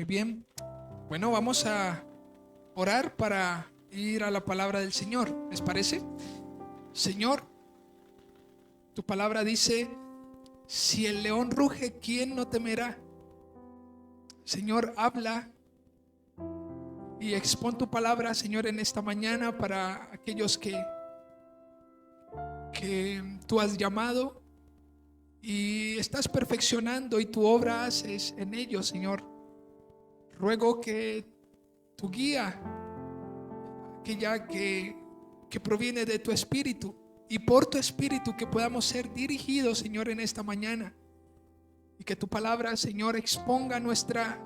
bien. Bueno, vamos a orar para ir a la palabra del Señor. ¿Les parece? Señor, tu palabra dice: si el león ruge, ¿quién no temerá? Señor, habla y expon tu palabra, Señor, en esta mañana para aquellos que tú has llamado y estás perfeccionando y tu obra haces en ellos, Señor. Ruego que tu guía, aquella que proviene de tu espíritu, y por tu espíritu que podamos ser dirigidos, Señor, en esta mañana, y que tu palabra, Señor, exponga nuestras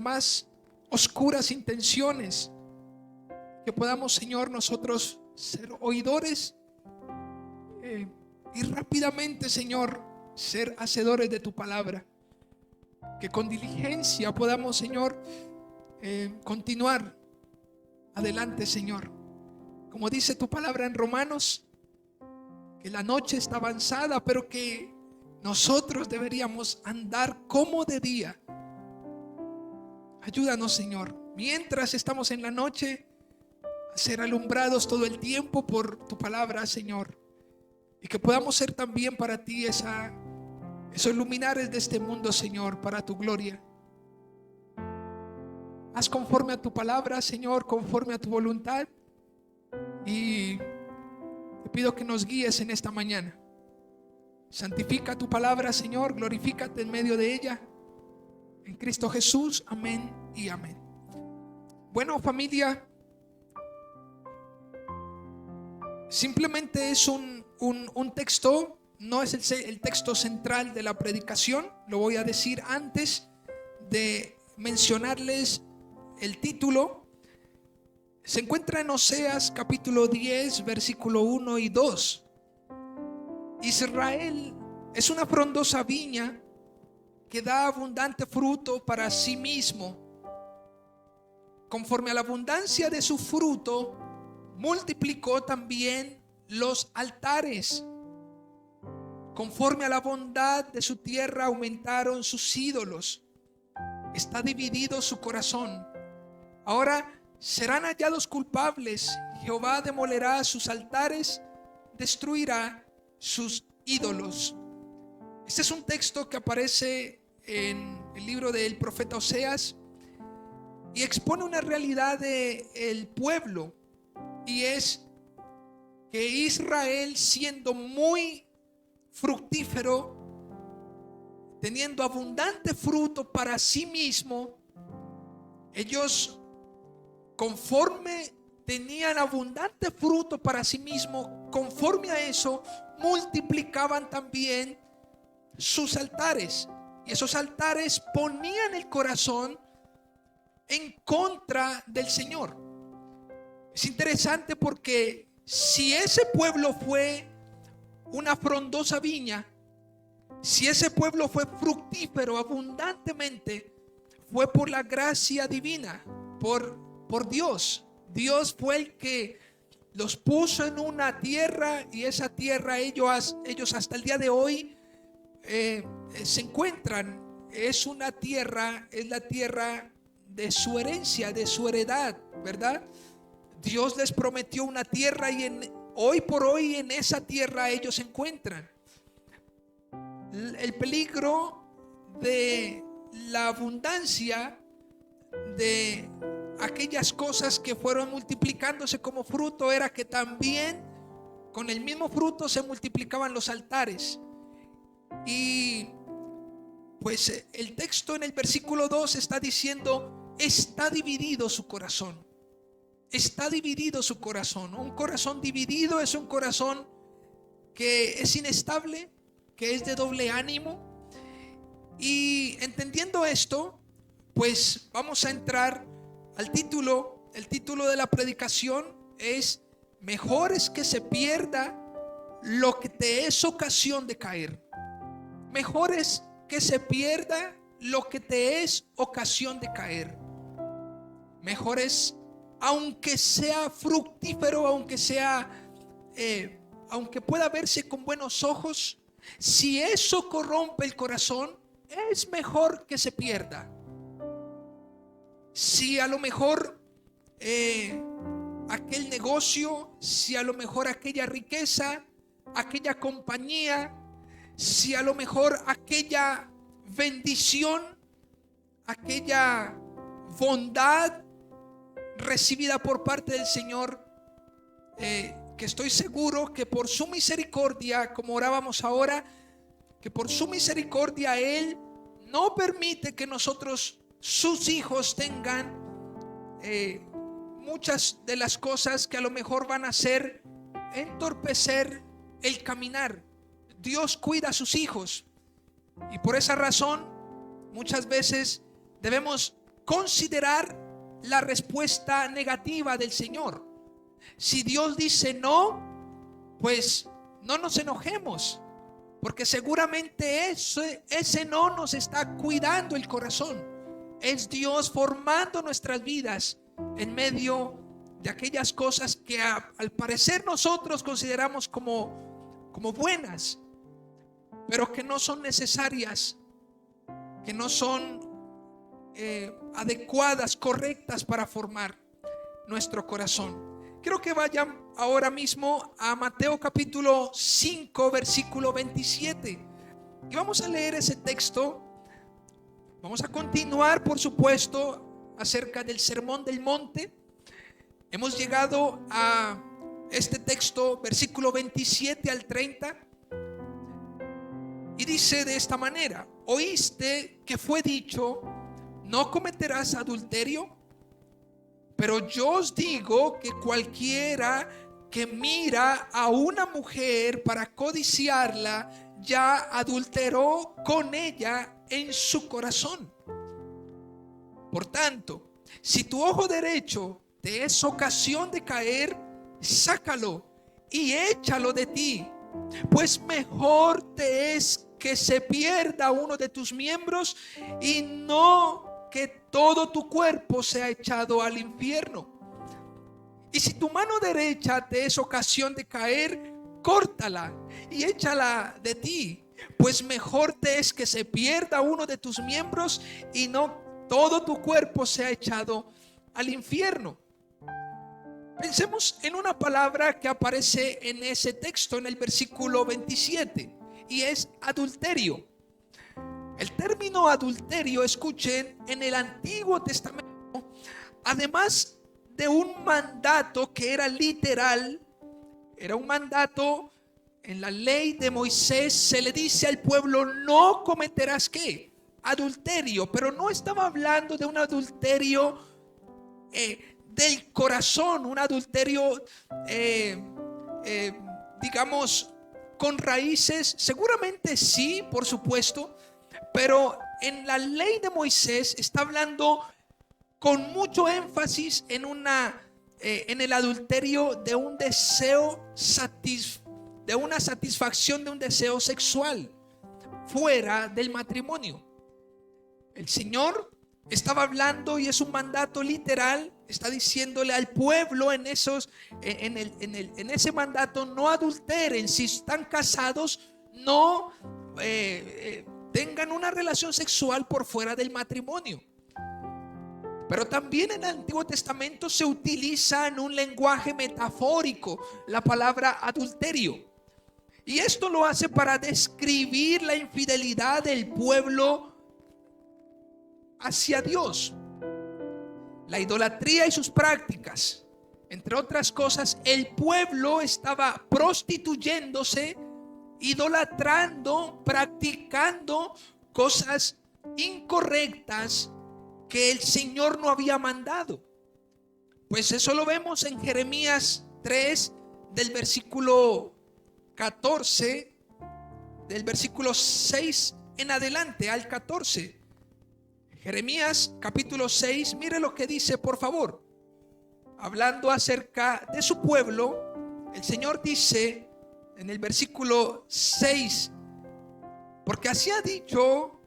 más oscuras intenciones, que podamos, Señor, nosotros ser oidores y rápidamente, Señor, ser hacedores de tu palabra. Que con diligencia podamos, Señor, continuar adelante, Señor. Como dice tu palabra en Romanos, que la noche está avanzada, pero que nosotros deberíamos andar como de día. Ayúdanos, Señor, mientras estamos en la noche, a ser alumbrados todo el tiempo por tu palabra, Señor. Y que podamos ser también para ti esos luminares de este mundo, Señor, para tu gloria. Haz conforme a tu palabra, Señor, conforme a tu voluntad. Y te pido que nos guíes en esta mañana. Santifica tu palabra, Señor, glorifícate en medio de ella. En Cristo Jesús, amén y amén. Bueno, familia, simplemente es un texto, no es el texto central de la predicación. Lo voy a decir antes de mencionarles el título. Se encuentra en Oseas capítulo 10, versículo 1 y 2. Israel es una frondosa viña que da abundante fruto para sí mismo. Conforme a la abundancia de su fruto, multiplicó también los altares. Conforme a la bondad de su tierra, aumentaron sus ídolos. Está dividido su corazón. Ahora serán hallados culpables. Jehová demolerá sus altares, destruirá sus ídolos. Este es un texto que aparece en el libro del profeta Oseas y expone una realidad del pueblo, y es que Israel, siendo muy fructífero, teniendo abundante fruto para sí mismo, ellos, conforme tenían abundante fruto para sí mismo, conforme a eso multiplicaban también sus altares, y esos altares ponían el corazón en contra del Señor. Es interesante porque si ese pueblo fue una frondosa viña, si ese pueblo fue fructífero abundantemente, fue por la gracia divina, por Dios. Dios fue el que los puso en una tierra, y esa tierra ellos hasta el día de hoy se encuentran. Es una tierra, es la tierra de su herencia, de su heredad, ¿verdad? Dios les prometió una tierra y hoy por hoy en esa tierra ellos se encuentran. El peligro de la abundancia de aquellas cosas que fueron multiplicándose como fruto era que también con el mismo fruto se multiplicaban los altares. Y pues el texto en el versículo 2 está diciendo: está dividido su corazón. Está dividido su corazón. Un corazón dividido es un corazón que es inestable, que es de doble ánimo. Y entendiendo esto, pues vamos a entrar al título. El título de la predicación es: mejor es que se pierda lo que te es ocasión de caer. Mejor es que se pierda lo que te es ocasión de caer. Mejor es, aunque sea fructífero, aunque pueda verse con buenos ojos, si eso corrompe el corazón, es mejor que se pierda. si a lo mejor aquel negocio, si a lo mejor aquella riqueza, aquella compañía, si a lo mejor aquella bendición, aquella bondad recibida por parte del Señor, que estoy seguro que por su misericordia, como orábamos ahora, que por su misericordia Él no permite que nosotros, sus hijos, tengan muchas de las cosas que a lo mejor van a hacer entorpecer el caminar. Dios cuida a sus hijos, y por esa razón muchas veces debemos considerar la respuesta negativa del Señor. Si Dios dice no, pues no nos enojemos, porque seguramente ese no nos está cuidando el corazón. Es Dios formando nuestras vidas en medio de aquellas cosas que al parecer nosotros consideramos como buenas, pero que no son necesarias, que no son adecuadas, correctas para formar nuestro corazón. Quiero que vayan ahora mismo a Mateo capítulo 5, versículo 27. Y vamos a leer ese texto. Vamos a continuar, por supuesto, acerca del Sermón del Monte. Hemos llegado a este texto, versículo 27 al 30. Y dice de esta manera: oíste que fue dicho, no cometerás adulterio. Pero yo os digo que cualquiera que mira a una mujer para codiciarla, ya adulteró con ella en su corazón. Por tanto, si tu ojo derecho te es ocasión de caer, sácalo y échalo de ti, pues mejor te es que se pierda uno de tus miembros y no que todo tu cuerpo sea echado al infierno. Y si tu mano derecha te es ocasión de caer, córtala y échala de ti, pues mejor te es que se pierda uno de tus miembros y no todo tu cuerpo sea echado al infierno. Pensemos en una palabra que aparece en ese texto, en el versículo 27, y es adulterio. El término adulterio, escuchen, en el Antiguo Testamento, además de un mandato que era literal, era un mandato en la ley de Moisés. Se le dice al pueblo: no cometerás ¿qué? Adulterio. Pero no estaba hablando de un adulterio del corazón, un adulterio digamos con raíces. Seguramente sí, por supuesto, pero en la ley de Moisés está hablando con mucho énfasis en el adulterio de un deseo de una satisfacción de un deseo sexual fuera del matrimonio. El Señor estaba hablando, y es un mandato literal, está diciéndole al pueblo en ese mandato: no adulteren. Si están casados, no tengan una relación sexual por fuera del matrimonio. Pero también en el Antiguo Testamento se utiliza en un lenguaje metafórico la palabra adulterio, y esto lo hace para describir la infidelidad del pueblo hacia Dios, la idolatría y sus prácticas. Entre otras cosas, el pueblo estaba prostituyéndose, idolatrando, practicando cosas incorrectas que el Señor no había mandado. Pues eso lo vemos en Jeremías 3, del versículo 14, del versículo 6 en adelante al 14. Jeremías capítulo 6, mire lo que dice, por favor. Hablando acerca de su pueblo, el Señor dice en el versículo 6: porque así ha dicho,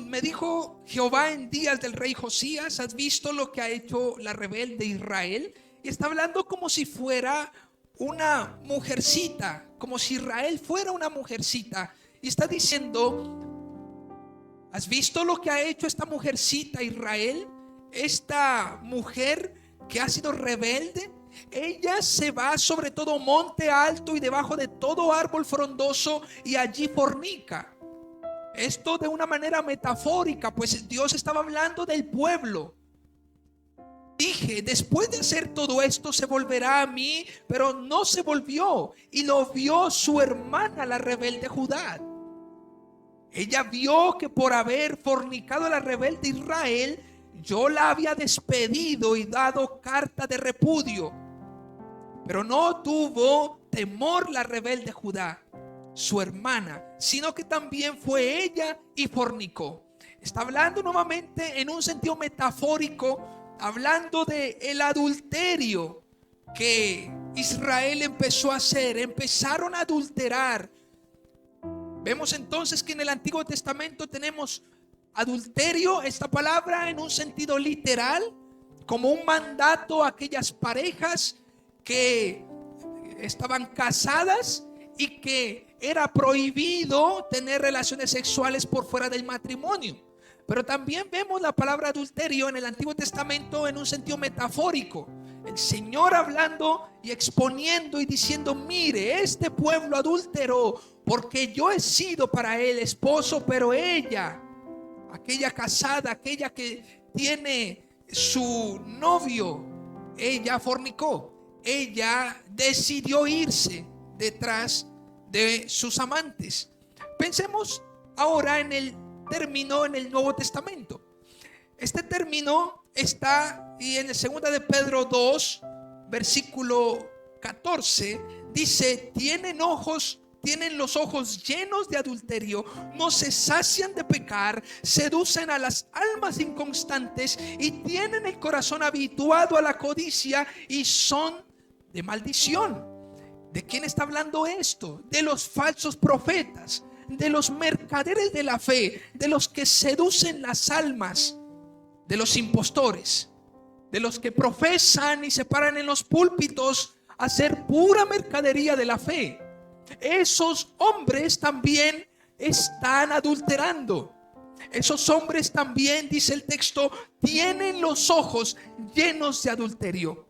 me dijo Jehová en días del rey Josías: ¿has visto lo que ha hecho la rebelde Israel? Y está hablando como si fuera una mujercita, como si Israel fuera una mujercita. Y está diciendo: ¿has visto lo que ha hecho esta mujercita Israel? Esta mujer que ha sido rebelde. Ella se va sobre todo monte alto y debajo de todo árbol frondoso y allí fornica. Esto de una manera metafórica, pues Dios estaba hablando del pueblo. Dije: después de hacer todo esto se volverá a mí, pero no se volvió, y lo vio su hermana, la rebelde Judá. Ella vio que por haber fornicado a la rebelde Israel, yo la había despedido y dado carta de repudio. Pero no tuvo temor la rebelde Judá, su hermana, sino que también fue ella y fornicó. Está hablando nuevamente en un sentido metafórico, hablando de el adulterio que Israel empezó a hacer. Empezaron a adulterar. Vemos entonces que en el Antiguo Testamento tenemos adulterio, esta palabra en un sentido literal, como un mandato a aquellas parejas que estaban casadas y que era prohibido tener relaciones sexuales por fuera del matrimonio. Pero también vemos la palabra adulterio en el Antiguo Testamento en un sentido metafórico. El Señor hablando y exponiendo y diciendo: mire, este pueblo adulteró porque yo he sido para él esposo, pero ella, aquella casada, aquella que tiene su novio, ella fornicó. Ella decidió irse detrás de sus amantes. Pensemos ahora en el término en el Nuevo Testamento. Este término está y en el 2 de Pedro 2, versículo 14, dice: tienen los ojos llenos de adulterio, no se sacian de pecar, seducen a las almas inconstantes y tienen el corazón habituado a la codicia y son de maldición. ¿De quién está hablando esto? De los falsos profetas, de los mercaderes de la fe, de los que seducen las almas, de los impostores, de los que profesan y se paran en los púlpitos a hacer pura mercadería de la fe. Esos hombres también están adulterando. Esos hombres también, dice el texto, tienen los ojos llenos de adulterio.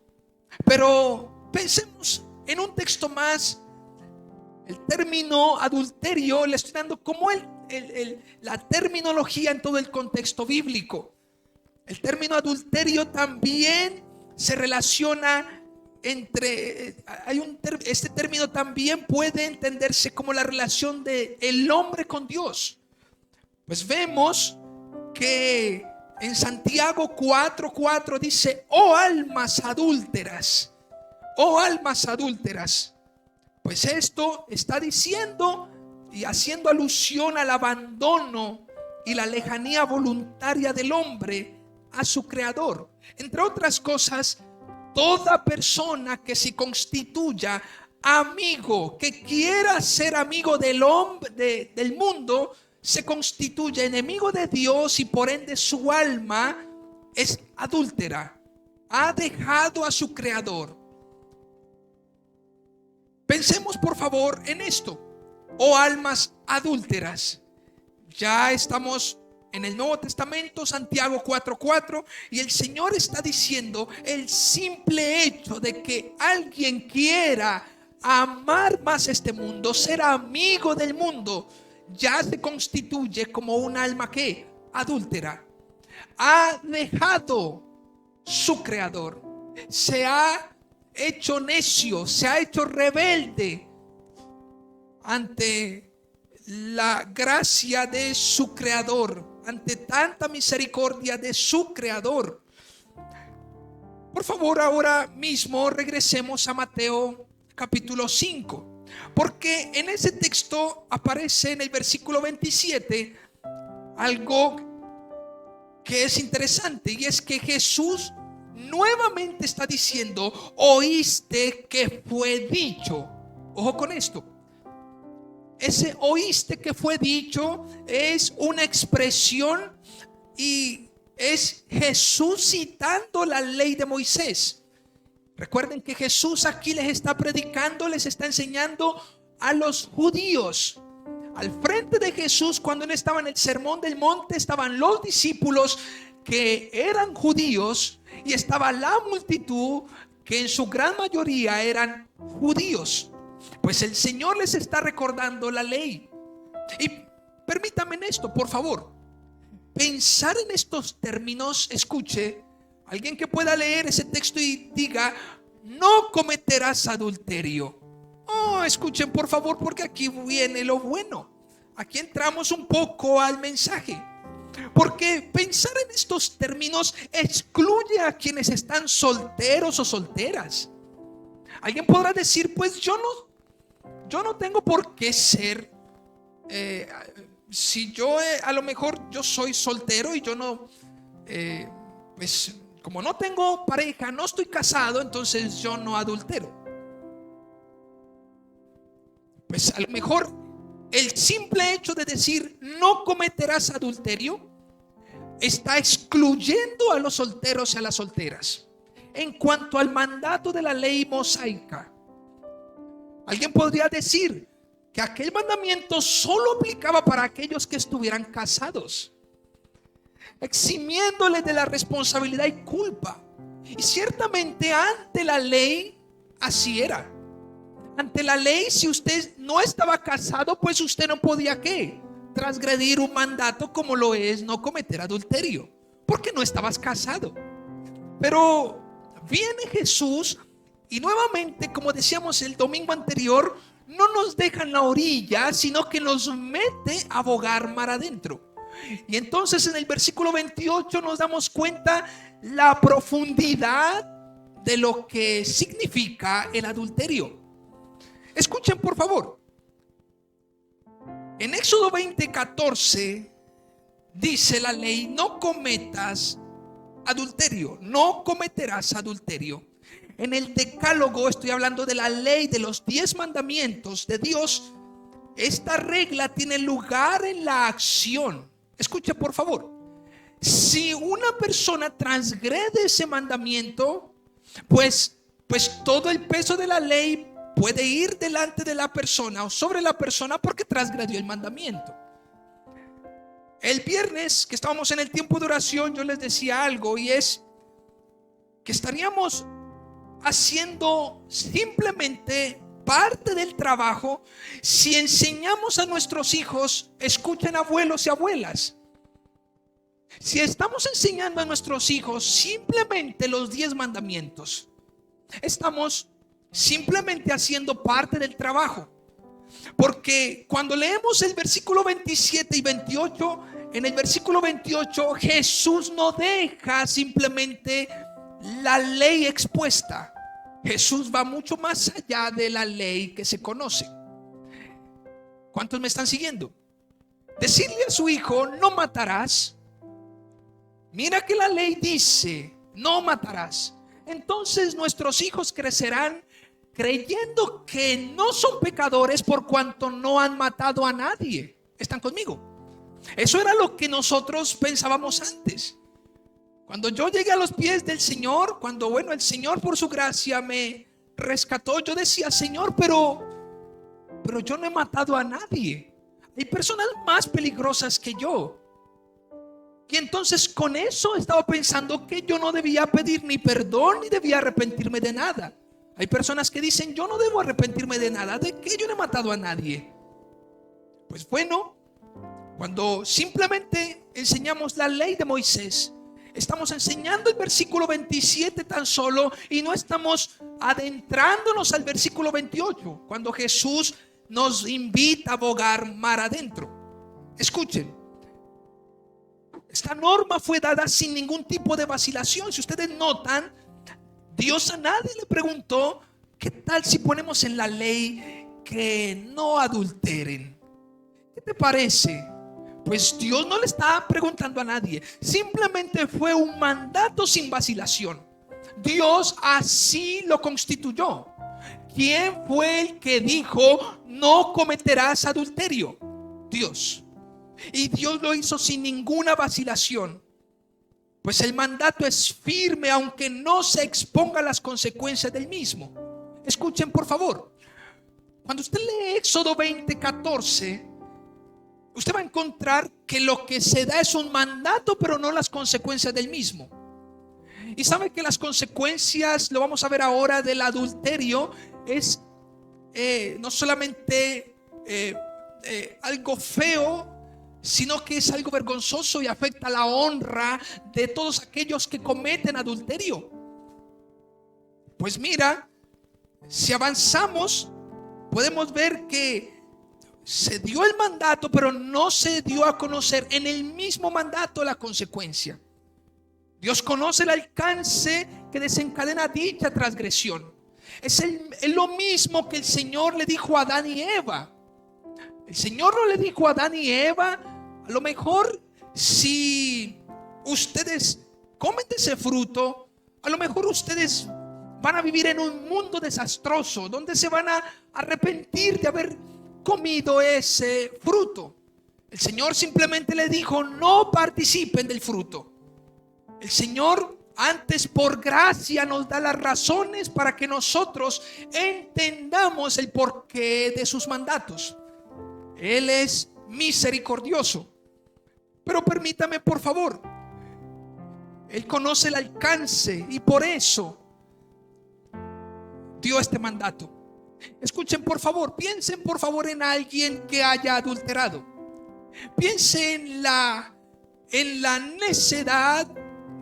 Pero pensemos en un texto más. El término adulterio le estoy dando como la terminología en todo el contexto bíblico. El término adulterio también se relaciona este término también puede entenderse como la relación del hombre con Dios. Pues vemos que en Santiago 4:4 dice: oh almas adúlteras, oh almas adúlteras. Pues esto está diciendo y haciendo alusión al abandono y la lejanía voluntaria del hombre a su creador. Entre otras cosas, toda persona que se constituya amigo, que quiera ser amigo del hombre, del mundo, se constituye enemigo de Dios y por ende su alma es adúltera. Ha dejado a su creador. Pensemos por favor en esto. Oh almas adúlteras. Ya estamos en el Nuevo Testamento, Santiago 4:4, y el Señor está diciendo: el simple hecho de que alguien quiera amar más este mundo, ser amigo del mundo, ya se constituye como un alma que adúltera. Ha dejado su creador, se ha hecho necio, se ha hecho rebelde ante la gracia de su creador, ante tanta misericordia de su creador. Por favor, ahora mismo regresemos a Mateo capítulo 5, porque en ese texto aparece en el versículo 27 algo que es interesante, y es que Jesús nuevamente está diciendo: oíste que fue dicho. Ojo con esto. Ese oíste que fue dicho es una expresión y es Jesús citando la ley de Moisés. Recuerden que Jesús aquí les está predicando, les está enseñando a los judíos. Al frente de Jesús, cuando él estaba en el Sermón del Monte, estaban los discípulos que eran judíos y estaba la multitud que en su gran mayoría eran judíos. Pues el Señor les está recordando la ley. Y permítanme esto, por favor. Pensar en estos términos, escuche, alguien que pueda leer ese texto y diga, no cometerás adulterio. Oh, escuchen por favor, porque aquí viene lo bueno. Aquí entramos un poco al mensaje. Porque pensar en estos términos excluye a quienes están solteros o solteras. Alguien podrá decir, pues yo no tengo por qué ser, si yo a lo mejor yo soy soltero y yo no, pues como no tengo pareja, no estoy casado, entonces yo no adultero. Pues a lo mejor el simple hecho de decir no cometerás adulterio está excluyendo a los solteros y a las solteras. En cuanto al mandato de la ley mosaica, alguien podría decir que aquel mandamiento solo aplicaba para aquellos que estuvieran casados, eximiéndole de la responsabilidad y culpa. Y ciertamente ante la ley así era. Ante la ley, si usted no estaba casado, pues usted no podía ¿qué? Transgredir un mandato como lo es no cometer adulterio, porque no estabas casado. Pero viene Jesús y nuevamente, como decíamos el domingo anterior, no nos deja en la orilla, sino que nos mete a bogar mar adentro. Y entonces en el versículo 28 nos damos cuenta la profundidad de lo que significa el adulterio. Escuchen por favor. En Éxodo 20:14 dice la ley, no cometas adulterio, no cometerás adulterio. En el decálogo, estoy hablando de la ley de los 10 mandamientos de Dios, esta regla tiene lugar en la acción. Escuche por favor. Si una persona transgrede ese mandamiento, pues todo el peso de la ley puede ir delante de la persona o sobre la persona porque transgredió el mandamiento. El viernes que estábamos en el tiempo de oración, yo les decía algo, y es que estaríamos haciendo simplemente parte del trabajo si enseñamos a nuestros hijos, escuchen abuelos y abuelas, si estamos enseñando a nuestros hijos simplemente los 10 mandamientos, estamos simplemente haciendo parte del trabajo. Porque cuando leemos el versículo 27 y 28, en el versículo 28 Jesús no deja simplemente la ley expuesta. Jesús va mucho más allá de la ley que se conoce. ¿Cuántos me están siguiendo? Decirle a su hijo, no matarás. Mira que la ley dice, no matarás. Entonces nuestros hijos crecerán creyendo que no son pecadores por cuanto no han matado a nadie. ¿Están conmigo? Eso era lo que nosotros pensábamos antes. Cuando yo llegué a los pies del Señor, cuando el Señor por su gracia me rescató, yo decía, Señor, pero yo no he matado a nadie. Hay personas más peligrosas que yo. Y entonces con eso estaba pensando que yo no debía pedir ni perdón ni debía arrepentirme de nada. Hay personas que dicen, yo no debo arrepentirme de nada, de que yo no he matado a nadie. Pues bueno, cuando simplemente enseñamos la ley de Moisés, estamos enseñando el versículo 27 tan solo y no estamos adentrándonos al versículo 28, cuando Jesús nos invita a bogar mar adentro. Escuchen, esta norma fue dada sin ningún tipo de vacilación. Si ustedes notan, Dios a nadie le preguntó, ¿qué tal si ponemos en la ley que no adulteren? ¿Qué te parece? Pues Dios no le está preguntando a nadie. Simplemente fue un mandato sin vacilación. Dios así lo constituyó. ¿Quién fue el que dijo no cometerás adulterio? Dios. Y Dios lo hizo sin ninguna vacilación. pues el mandato es firme aunque no se exponga a las consecuencias del mismo. Escuchen por favor, cuando usted lee Éxodo 20:14, usted va a encontrar que lo que se da es un mandato, pero no las consecuencias del mismo. Y sabe que las consecuencias, lo vamos a ver ahora, del adulterio es no solamente algo feo, sino que es algo vergonzoso y afecta la honra de todos aquellos que cometen adulterio. Pues mira, si avanzamos, podemos ver que se dio el mandato, pero no se dio a conocer en el mismo mandato la consecuencia. Dios conoce el alcance que desencadena dicha transgresión. Es lo mismo que el Señor le dijo a Adán y Eva. El Señor no le dijo a Adán y Eva: a lo mejor si ustedes comen de ese fruto, a lo mejor ustedes van a vivir en un mundo desastroso, donde se van a arrepentir de haber comido ese fruto. El Señor simplemente le dijo: no participen del fruto. El Señor antes, por gracia, nos da las razones para que nosotros entendamos el porqué de sus mandatos. Él es misericordioso. Pero permítame, por favor, Él conoce el alcance y por eso dio este mandato. Escuchen por favor, piensen por favor en alguien que haya adulterado. Piensen en la necedad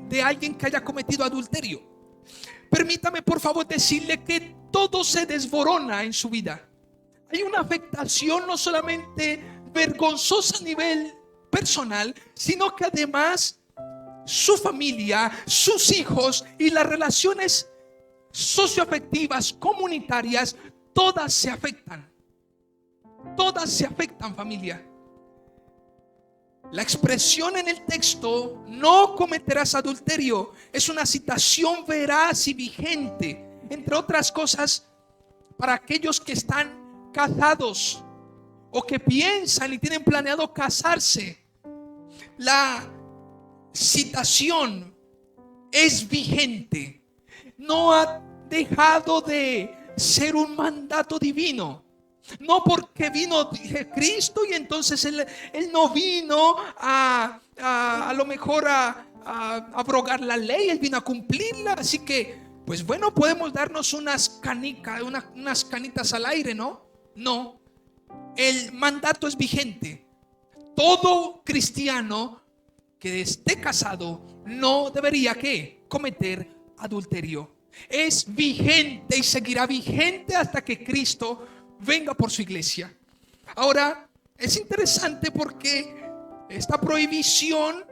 de alguien que haya cometido adulterio. Permítame por favor decirle que todo se desborona en su vida. Hay una afectación no solamente vergonzosa a nivel personal, sino que además su familia, sus hijos y las relaciones socioafectivas, comunitarias, todas se afectan. Todas se afectan, familia. La expresión en el texto, no cometerás adulterio, es una citación veraz y vigente, entre otras cosas, para aquellos que están casados o que piensan y tienen planeado casarse. La citación es vigente, no ha dejado de ser un mandato divino. No porque vino Cristo y entonces él no vino a lo mejor a abrogar la ley, Él vino a cumplirla. Así que, pues bueno, podemos darnos unas canitas al aire, ¿no? No, el mandato es vigente. Todo cristiano que esté casado no debería cometer adulterio. Es vigente y seguirá vigente hasta que Cristo venga por su iglesia. Ahora, es interesante porque esta prohibición,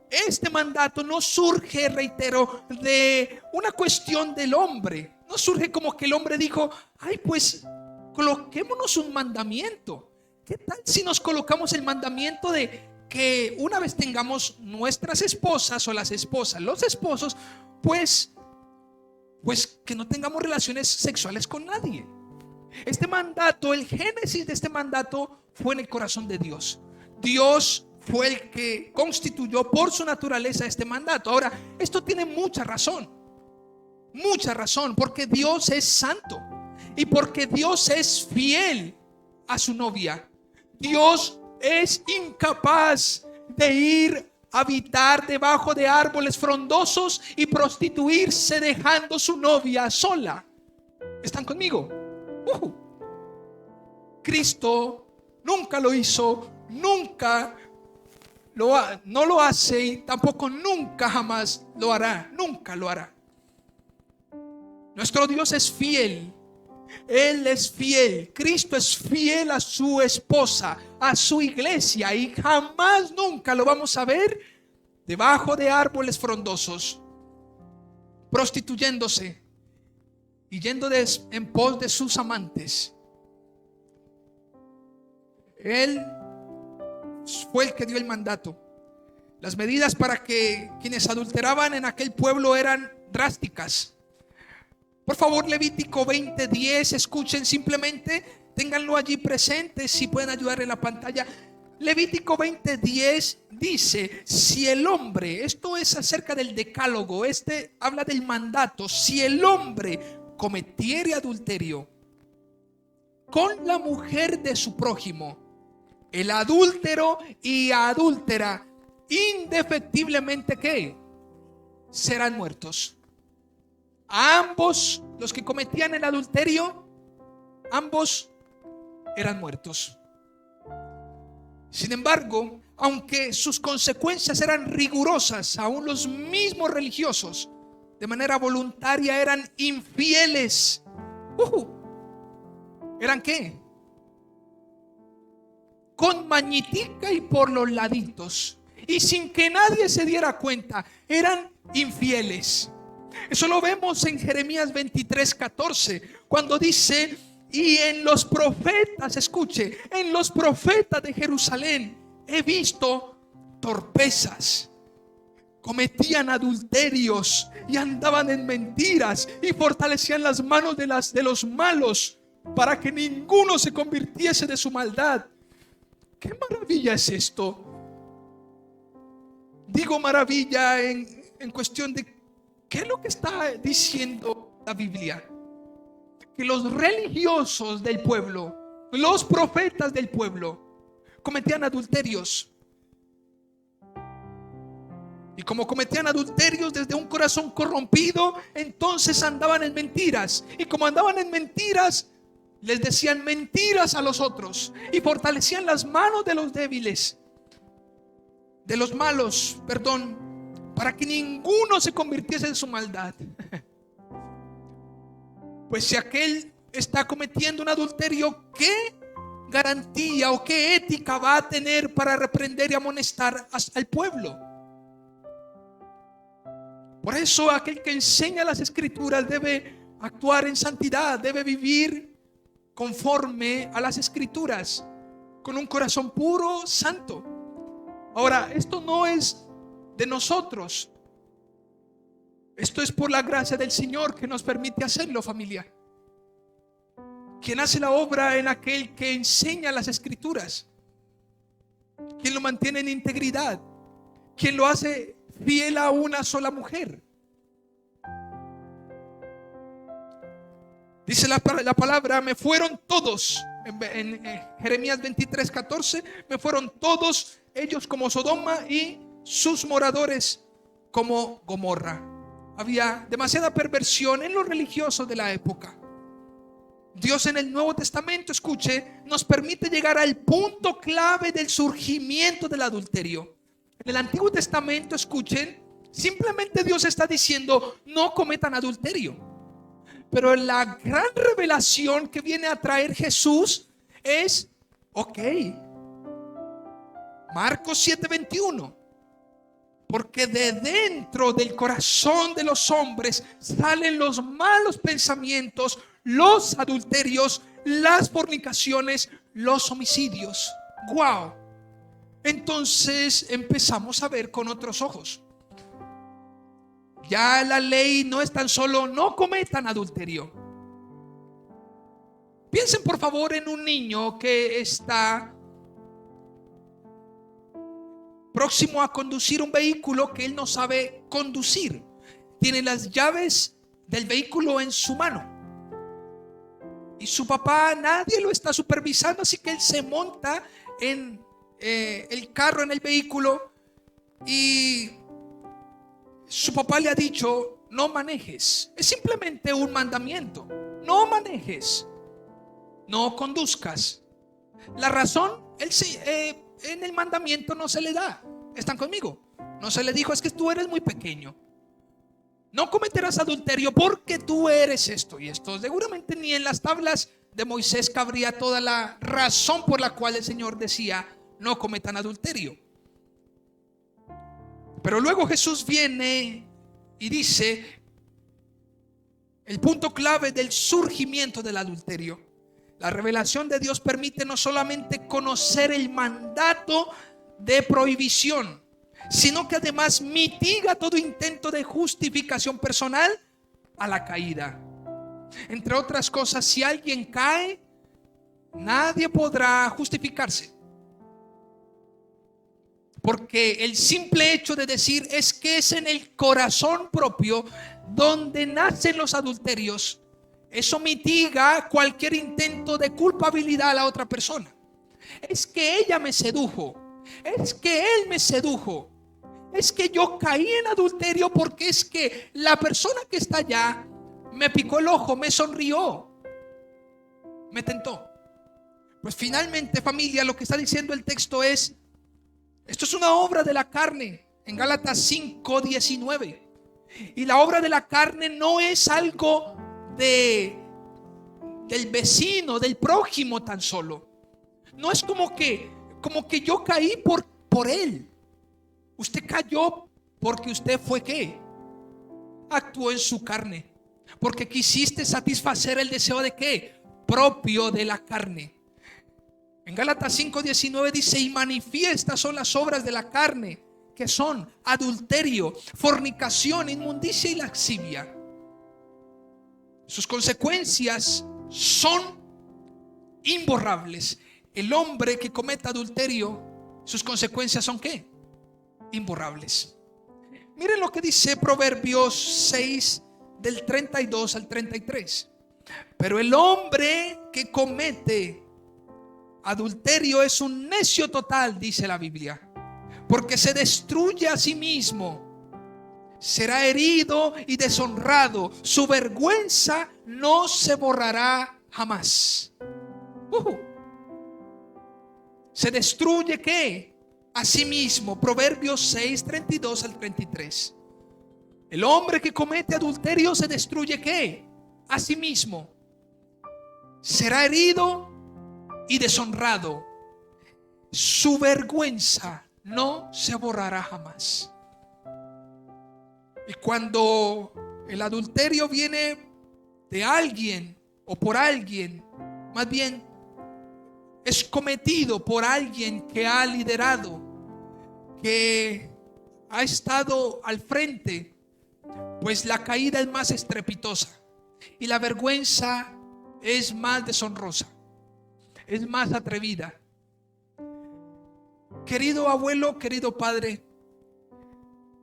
este mandato no surge, reitero, de una cuestión del hombre. No surge como que el hombre dijo: ay, pues coloquémonos un mandamiento. ¿Qué tal si nos colocamos el mandamiento de que una vez tengamos nuestras esposas o las esposas, los esposos, pues que no tengamos relaciones sexuales con nadie? Este mandato, el génesis de este mandato fue en el corazón de Dios. Dios fue el que constituyó por su naturaleza este mandato. Ahora, esto tiene mucha razón, porque Dios es santo y porque Dios es fiel a su novia. Dios es incapaz de ir a habitar debajo de árboles frondosos y prostituirse dejando su novia sola. ¿Están conmigo? Cristo nunca lo hizo, nunca no lo hace y tampoco nunca jamás lo hará, nunca lo hará. Nuestro Dios es fiel, Él es fiel, Cristo es fiel a su esposa, a su iglesia, y jamás nunca lo vamos a ver debajo de árboles frondosos, prostituyéndose y yendo en pos de sus amantes. Él fue el que dio el mandato. Las medidas para que quienes adulteraban en aquel pueblo eran drásticas. Por favor, Levítico 20:10, escuchen simplemente, ténganlo allí presente, si pueden ayudar en la pantalla. Levítico 20:10 dice, si el hombre, esto es acerca del decálogo, habla del mandato, si el hombre cometiere adulterio con la mujer de su prójimo, el adúltero y adúltera indefectiblemente ¿qué? Serán muertos. A ambos, los que cometían el adulterio, ambos eran muertos. Sin embargo, aunque sus consecuencias eran rigurosas, aún los mismos religiosos de manera voluntaria eran infieles. ¿Eran qué? Con mañitica y por los laditos, y sin que nadie se diera cuenta, eran infieles. Eso lo vemos en Jeremías 23:14, cuando dice: y en los profetas, escuche, en los profetas de Jerusalén he visto torpezas. Cometían adulterios y andaban en mentiras y fortalecían las manos de los malos para que ninguno se convirtiese de su maldad. ¿Qué maravilla es esto? Digo maravilla en cuestión de ¿qué es lo que está diciendo la Biblia? Que los religiosos del pueblo, los profetas del pueblo, cometían adulterios. Y como cometían adulterios desde un corazón corrompido, entonces andaban en mentiras. Y como andaban en mentiras, les decían mentiras a los otros y fortalecían las manos de los débiles, de los malos, para que ninguno se convirtiese en su maldad. Pues si aquel está cometiendo un adulterio, ¿qué garantía o qué ética va a tener para reprender y amonestar al pueblo? Por eso aquel que enseña las Escrituras debe actuar en santidad, debe vivir conforme a las Escrituras, con un corazón puro, santo. Ahora, esto no es de nosotros. Esto es por la gracia del Señor que nos permite hacerlo, familia. Quien hace la obra en aquel que enseña las Escrituras, quien lo mantiene en integridad, quien lo hace fiel a una sola mujer. Dice la palabra: me fueron todos, en Jeremías 23:14, me fueron todos ellos como Sodoma y sus moradores como Gomorra. Había demasiada perversión en los religiosos de la época. Dios en el Nuevo Testamento, escuche, nos permite llegar al punto clave del surgimiento del adulterio. En el Antiguo Testamento, escuchen, simplemente Dios está diciendo: no cometan adulterio. Pero la gran revelación que viene a traer Jesús es: ok, Marcos 7:21, porque de dentro del corazón de los hombres salen los malos pensamientos, los adulterios, las fornicaciones, los homicidios. Wow. Entonces empezamos a ver con otros ojos. Ya la ley no es tan solo no cometan adulterio. Piensen por favor en un niño que está próximo a conducir un vehículo que él no sabe conducir. Tiene las llaves del vehículo en su mano y su papá, nadie lo está supervisando, así que él se monta en el carro, en el vehículo, y su papá le ha dicho: no manejes. Es simplemente un mandamiento: no manejes, no conduzcas. La razón, en el mandamiento no se le da. ¿Están conmigo? No se le dijo: es que tú eres muy pequeño, no cometerás adulterio porque tú eres esto y esto. Seguramente ni en las tablas de Moisés cabría toda la razón por la cual el Señor decía: no cometan adulterio. Pero luego Jesús viene y dice el punto clave del surgimiento del adulterio. La revelación de Dios permite no solamente conocer el mandato de prohibición, sino que además mitiga todo intento de justificación personal a la caída. Entre otras cosas, si alguien cae, nadie podrá justificarse. Porque el simple hecho de decir es que es en el corazón propio donde nacen los adulterios, eso mitiga cualquier intento de culpabilidad a la otra persona. Es que ella me sedujo, es que él me sedujo, es que yo caí en adulterio porque es que la persona que está allá me picó el ojo, me sonrió, me tentó. Pues finalmente, familia, lo que está diciendo el texto es: esto es una obra de la carne, en Gálatas 5:19. Y la obra de la carne no es algo del vecino, del prójimo tan solo. No es como que yo caí por él. Usted cayó porque usted fue ¿qué? Actuó en su carne. Porque quisiste satisfacer el deseo de ¿qué? Propio de la carne. En Gálatas 5:19 dice: y manifiestas son las obras de la carne, que son adulterio, fornicación, inmundicia y lascivia. Sus consecuencias son imborrables. El hombre que cometa adulterio, sus consecuencias son ¿qué? Imborrables. Miren lo que dice Proverbios 6 del 32 al 33. Pero el hombre que comete adulterio es un necio total, dice la Biblia, porque se destruye a sí mismo, será herido y deshonrado, su vergüenza no se borrará jamás. Se destruye ¿qué? A sí mismo. Proverbios 6, 32 al 33. El hombre que comete adulterio se destruye ¿qué? A sí mismo, será herido y deshonrado, su vergüenza no se borrará jamás. Y cuando el adulterio viene de alguien o por alguien, más bien es cometido por alguien que ha liderado, que ha estado al frente, pues la caída es más estrepitosa y la vergüenza es más deshonrosa, es más atrevida. Querido abuelo, querido padre,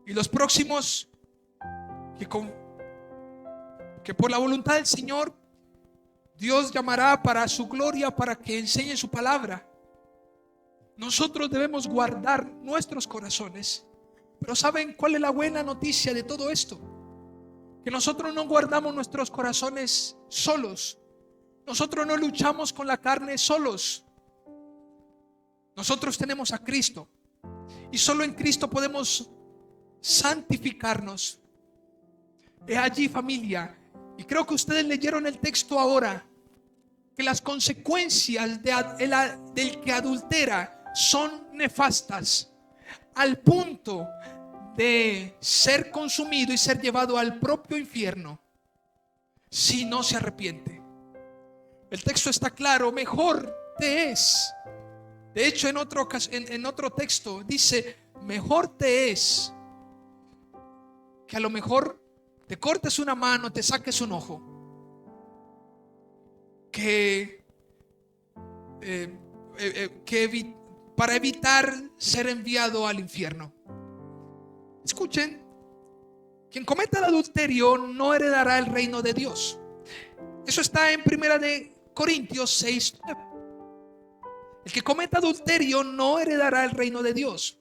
y los próximos que por la voluntad del Señor Dios llamará para su gloria, para que enseñe su palabra, nosotros debemos guardar nuestros corazones. Pero ¿saben cuál es la buena noticia de todo esto? Que nosotros no guardamos nuestros corazones solos. Nosotros no luchamos con la carne solos. Nosotros tenemos a Cristo y solo en Cristo podemos santificarnos. Es allí, familia, y creo que ustedes leyeron el texto ahora, que las consecuencias del que adultera son nefastas, al punto de ser consumido y ser llevado al propio infierno si no se arrepiente. El texto está claro: mejor te es. De hecho, en otro texto dice: mejor te es que a lo mejor te cortes una mano, te saques un ojo, para evitar ser enviado al infierno. Escuchen, quien cometa el adulterio no heredará el reino de Dios. Eso está en 1 Corintios 6:9. El que cometa adulterio no heredará el reino de Dios.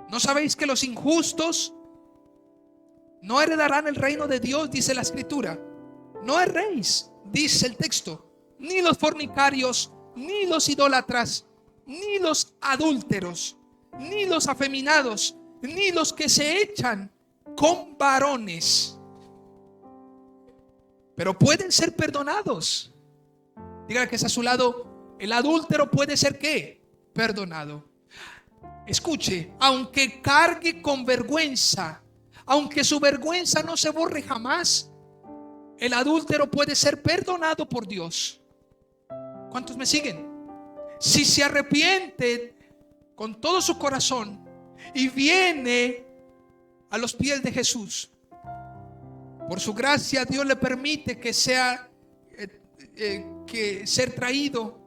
¿No sabéis que los injustos no heredarán el reino de Dios? Dice la escritura. No erréis, dice el texto, ni los fornicarios, ni los idólatras, ni los adúlteros, ni los afeminados, ni los que se echan con varones, pero pueden ser perdonados. Dígale que está a su lado: el adúltero puede ser ¿qué? Perdonado. Escuche, aunque cargue con vergüenza, aunque su vergüenza no se borre jamás, el adúltero puede ser perdonado por Dios. ¿Cuántos me siguen? Si se arrepiente con todo su corazón y viene a los pies de Jesús, por su gracia Dios le permite que sea que ser traído.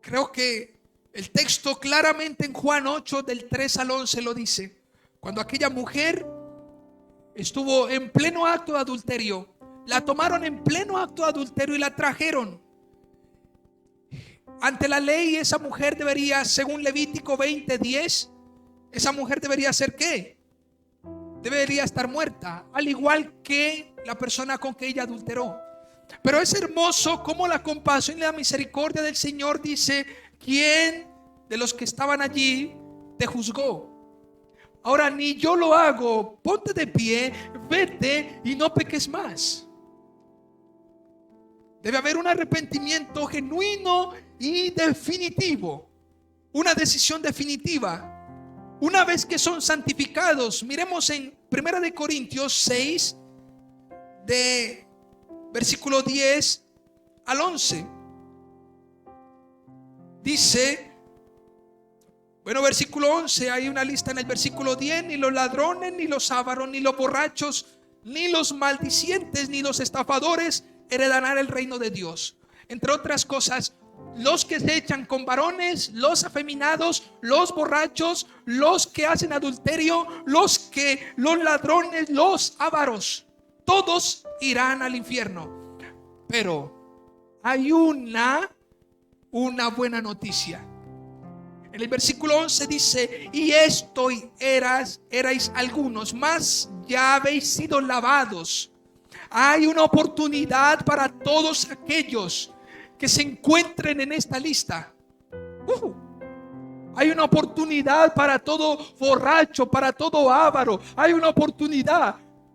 Creo que El texto claramente en Juan 8 del 3 al 11 lo dice. Cuando aquella mujer estuvo en pleno acto de adulterio, la tomaron en pleno acto de adulterio y la trajeron. Ante la ley, esa mujer debería, según Levítico 20:10, esa mujer debería ser ¿qué? Debería estar muerta, al igual que la persona con que ella adulteró. Pero es hermoso cómo la compasión y la misericordia del Señor dice: ¿quién de los que estaban allí te juzgó? Ahora ni yo lo hago. Ponte de pie, vete y no peques más. Debe haber un arrepentimiento genuino y definitivo, una decisión definitiva. Una vez que son santificados, miremos en 1 de Corintios 6, de versículo 10 al 11. Dice, bueno, versículo 11, hay una lista en el versículo 10: ni los ladrones, ni los ávaros, ni los borrachos, ni los maldicientes, ni los estafadores heredarán el reino de Dios. Entre otras cosas, los que se echan con varones, los afeminados, los borrachos, los que hacen adulterio, los ladrones, los ávaros, todos irán al infierno. Pero hay una buena noticia. En el versículo 11 dice: y esto erais algunos, mas ya habéis sido lavados. Hay una oportunidad para todos aquellos que se encuentren en esta lista. Hay una oportunidad para todo borracho, para todo avaro. Hay una oportunidad.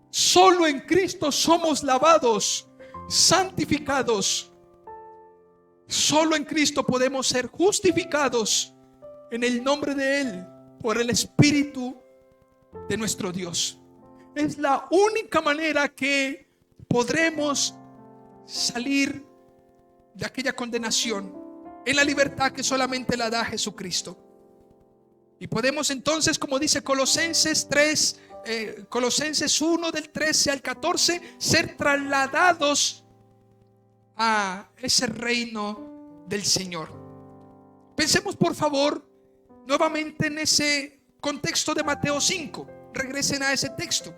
Solo en Cristo somos lavados, santificados. Solo en Cristo podemos ser justificados en el nombre de Él, por el Espíritu de nuestro Dios. Es la única manera que podremos salir de aquella condenación en la libertad que solamente la da Jesucristo. Y podemos entonces, como dice Colosenses 1 del 13 al 14, ser trasladados a ese reino del Señor. Pensemos por favor nuevamente en ese contexto de Mateo 5. Regresen a ese texto.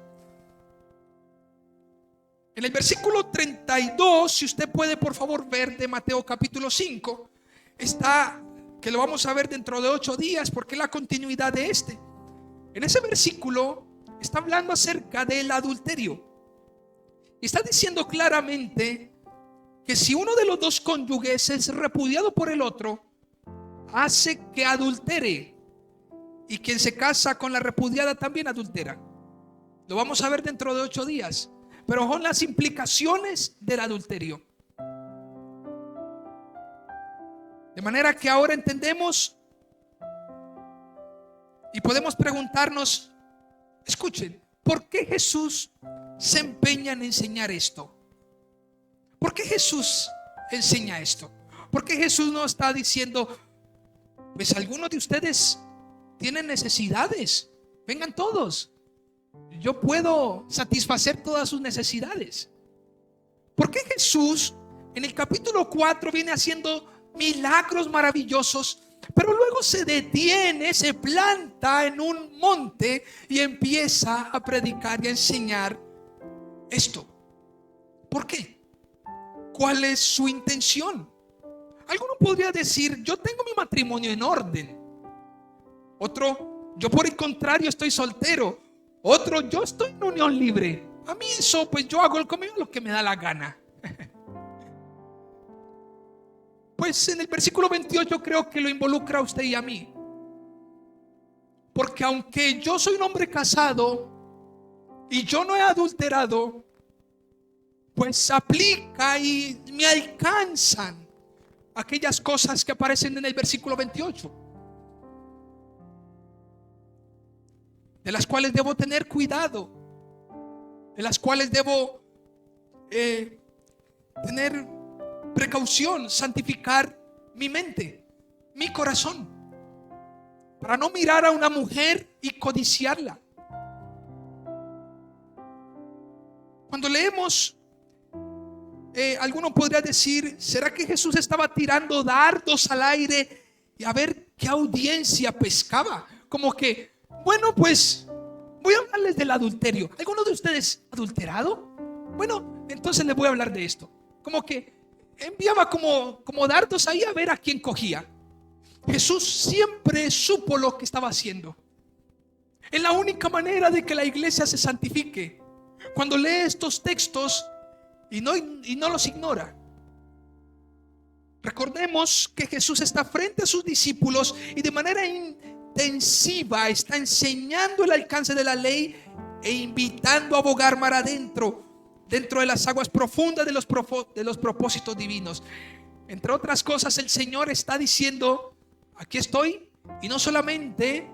En el versículo 32, si usted puede por favor ver, de Mateo capítulo 5, está, que lo vamos a ver dentro de 8 días porque es la continuidad de este. En ese versículo está hablando acerca del adulterio. Y está diciendo claramente que si uno de los dos cónyuges es repudiado por el otro, hace que adultere. Y quien se casa con la repudiada también adultera. Lo vamos a ver dentro de 8 días. Pero son las implicaciones del adulterio. De manera que ahora entendemos y podemos preguntarnos, escuchen, ¿por qué Jesús se empeña en enseñar esto? ¿Por qué Jesús enseña esto? ¿Por qué Jesús no está diciendo, pues algunos de ustedes tienen necesidades, vengan todos, yo puedo satisfacer todas sus necesidades? ¿Por qué Jesús en el capítulo 4 viene haciendo milagros maravillosos, pero luego se detiene, se planta en un monte y empieza a predicar y a enseñar esto? ¿Por qué? ¿Cuál es su intención? Alguno podría decir, yo tengo mi matrimonio en orden. Otro, yo por el contrario estoy soltero. Otro, yo estoy en unión libre. A mí eso, pues yo hago conmigo lo que me da la gana. Pues en el versículo 28 creo que lo involucra a usted y a mí. Porque aunque yo soy un hombre casado y yo no he adulterado, pues aplica y me alcanzan aquellas cosas que aparecen en el versículo 28, de las cuales debo tener cuidado, de las cuales debo tener precaución, santificar mi mente, mi corazón, para no mirar a una mujer y codiciarla. Cuando leemos, alguno podría decir, ¿será que Jesús estaba tirando dardos al aire y a ver ¿qué audiencia pescaba? Como que, bueno, pues voy a hablarles del adulterio. ¿Alguno de ustedes adulterado? Bueno, entonces les voy a hablar de esto. Como que enviaba como dardos ahí a ver a quién cogía. Jesús siempre supo lo que estaba haciendo. Es la única manera de que la iglesia se santifique, cuando lee estos textos y no los ignora. Recordemos que Jesús está frente a sus discípulos y de manera intensiva está enseñando el alcance de la ley e invitando a abogar mar adentro, dentro de las aguas profundas de los propósitos divinos. Entre otras cosas, el Señor está diciendo: aquí estoy, y no solamente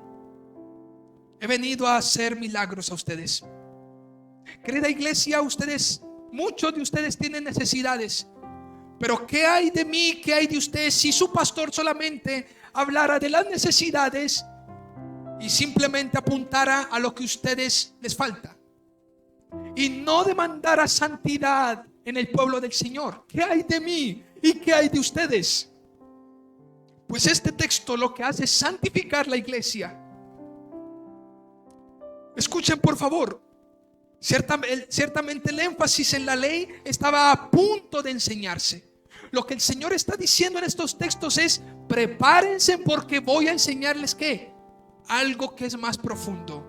he venido a hacer milagros a ustedes. Querida iglesia, muchos de ustedes tienen necesidades. Pero ¿qué hay de mí? ¿Qué hay de ustedes si su pastor solamente hablara de las necesidades y simplemente apuntara a lo que a ustedes les falta y no demandara santidad en el pueblo del Señor? ¿Qué hay de mí y qué hay de ustedes? Pues este texto lo que hace es santificar la iglesia. Escuchen por favor. Ciertamente el énfasis en la ley estaba a punto de enseñarse. Lo que el Señor está diciendo en estos textos es: prepárense, porque voy a enseñarles ¿qué? Algo que es más profundo.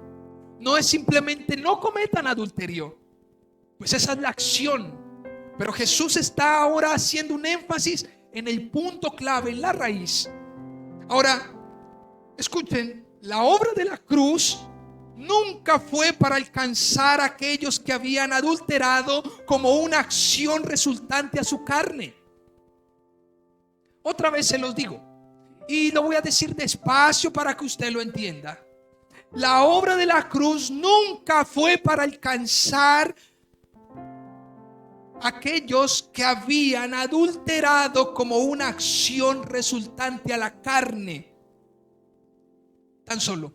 No es simplemente no cometan adulterio, pues esa es la acción. Pero Jesús está ahora haciendo un énfasis en el punto clave, en la raíz. Ahora, escuchen, la obra de la cruz nunca fue para alcanzar a aquellos que habían adulterado como una acción resultante a su carne. Otra vez se los digo, y lo voy a decir despacio para que usted lo entienda. La obra de la cruz nunca fue para alcanzar a aquellos que habían adulterado como una acción resultante a la carne, tan solo,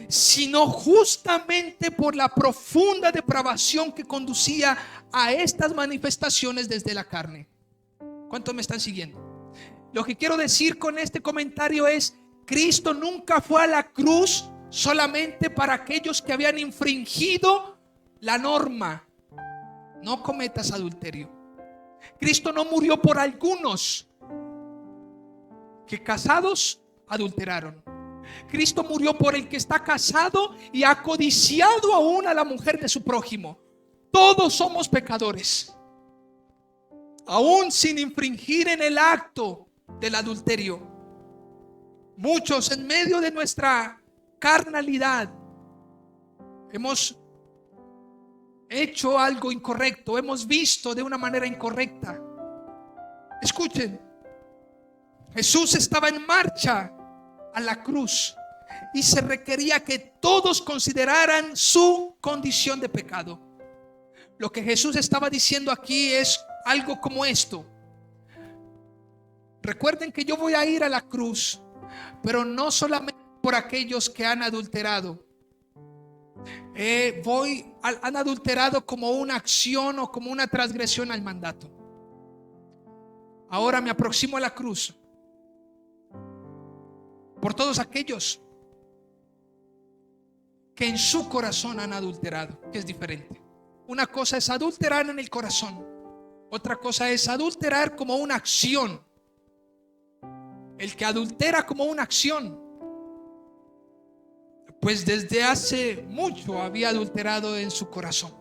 sino justamente por la profunda depravación que conducía a estas manifestaciones desde la carne. ¿Cuántos me están siguiendo? Lo que quiero decir con este comentario es: Cristo nunca fue a la cruz solamente para aquellos que habían infringido la norma. No cometas adulterio. Cristo no murió por algunos que casados adulteraron. Cristo murió por el que está casado y ha codiciado aún a la mujer de su prójimo. Todos somos pecadores, aún sin infringir en el acto del adulterio. Muchos en medio de nuestra carnalidad hemos hecho algo incorrecto, hemos visto de una manera incorrecta. Escuchen, Jesús estaba en marcha a la cruz y se requería que todos consideraran su condición de pecado. Lo que Jesús estaba diciendo aquí es algo como esto: recuerden que yo voy a ir a la cruz, pero no solamente por aquellos que han adulterado. Han adulterado como una acción o como una transgresión al mandato. Ahora me aproximo a la cruz por todos aquellos que en su corazón han adulterado, que es diferente. Una cosa es adulterar en el corazón, otra cosa es adulterar como una acción. El que adultera como una acción, pues desde hace mucho había adulterado en su corazón.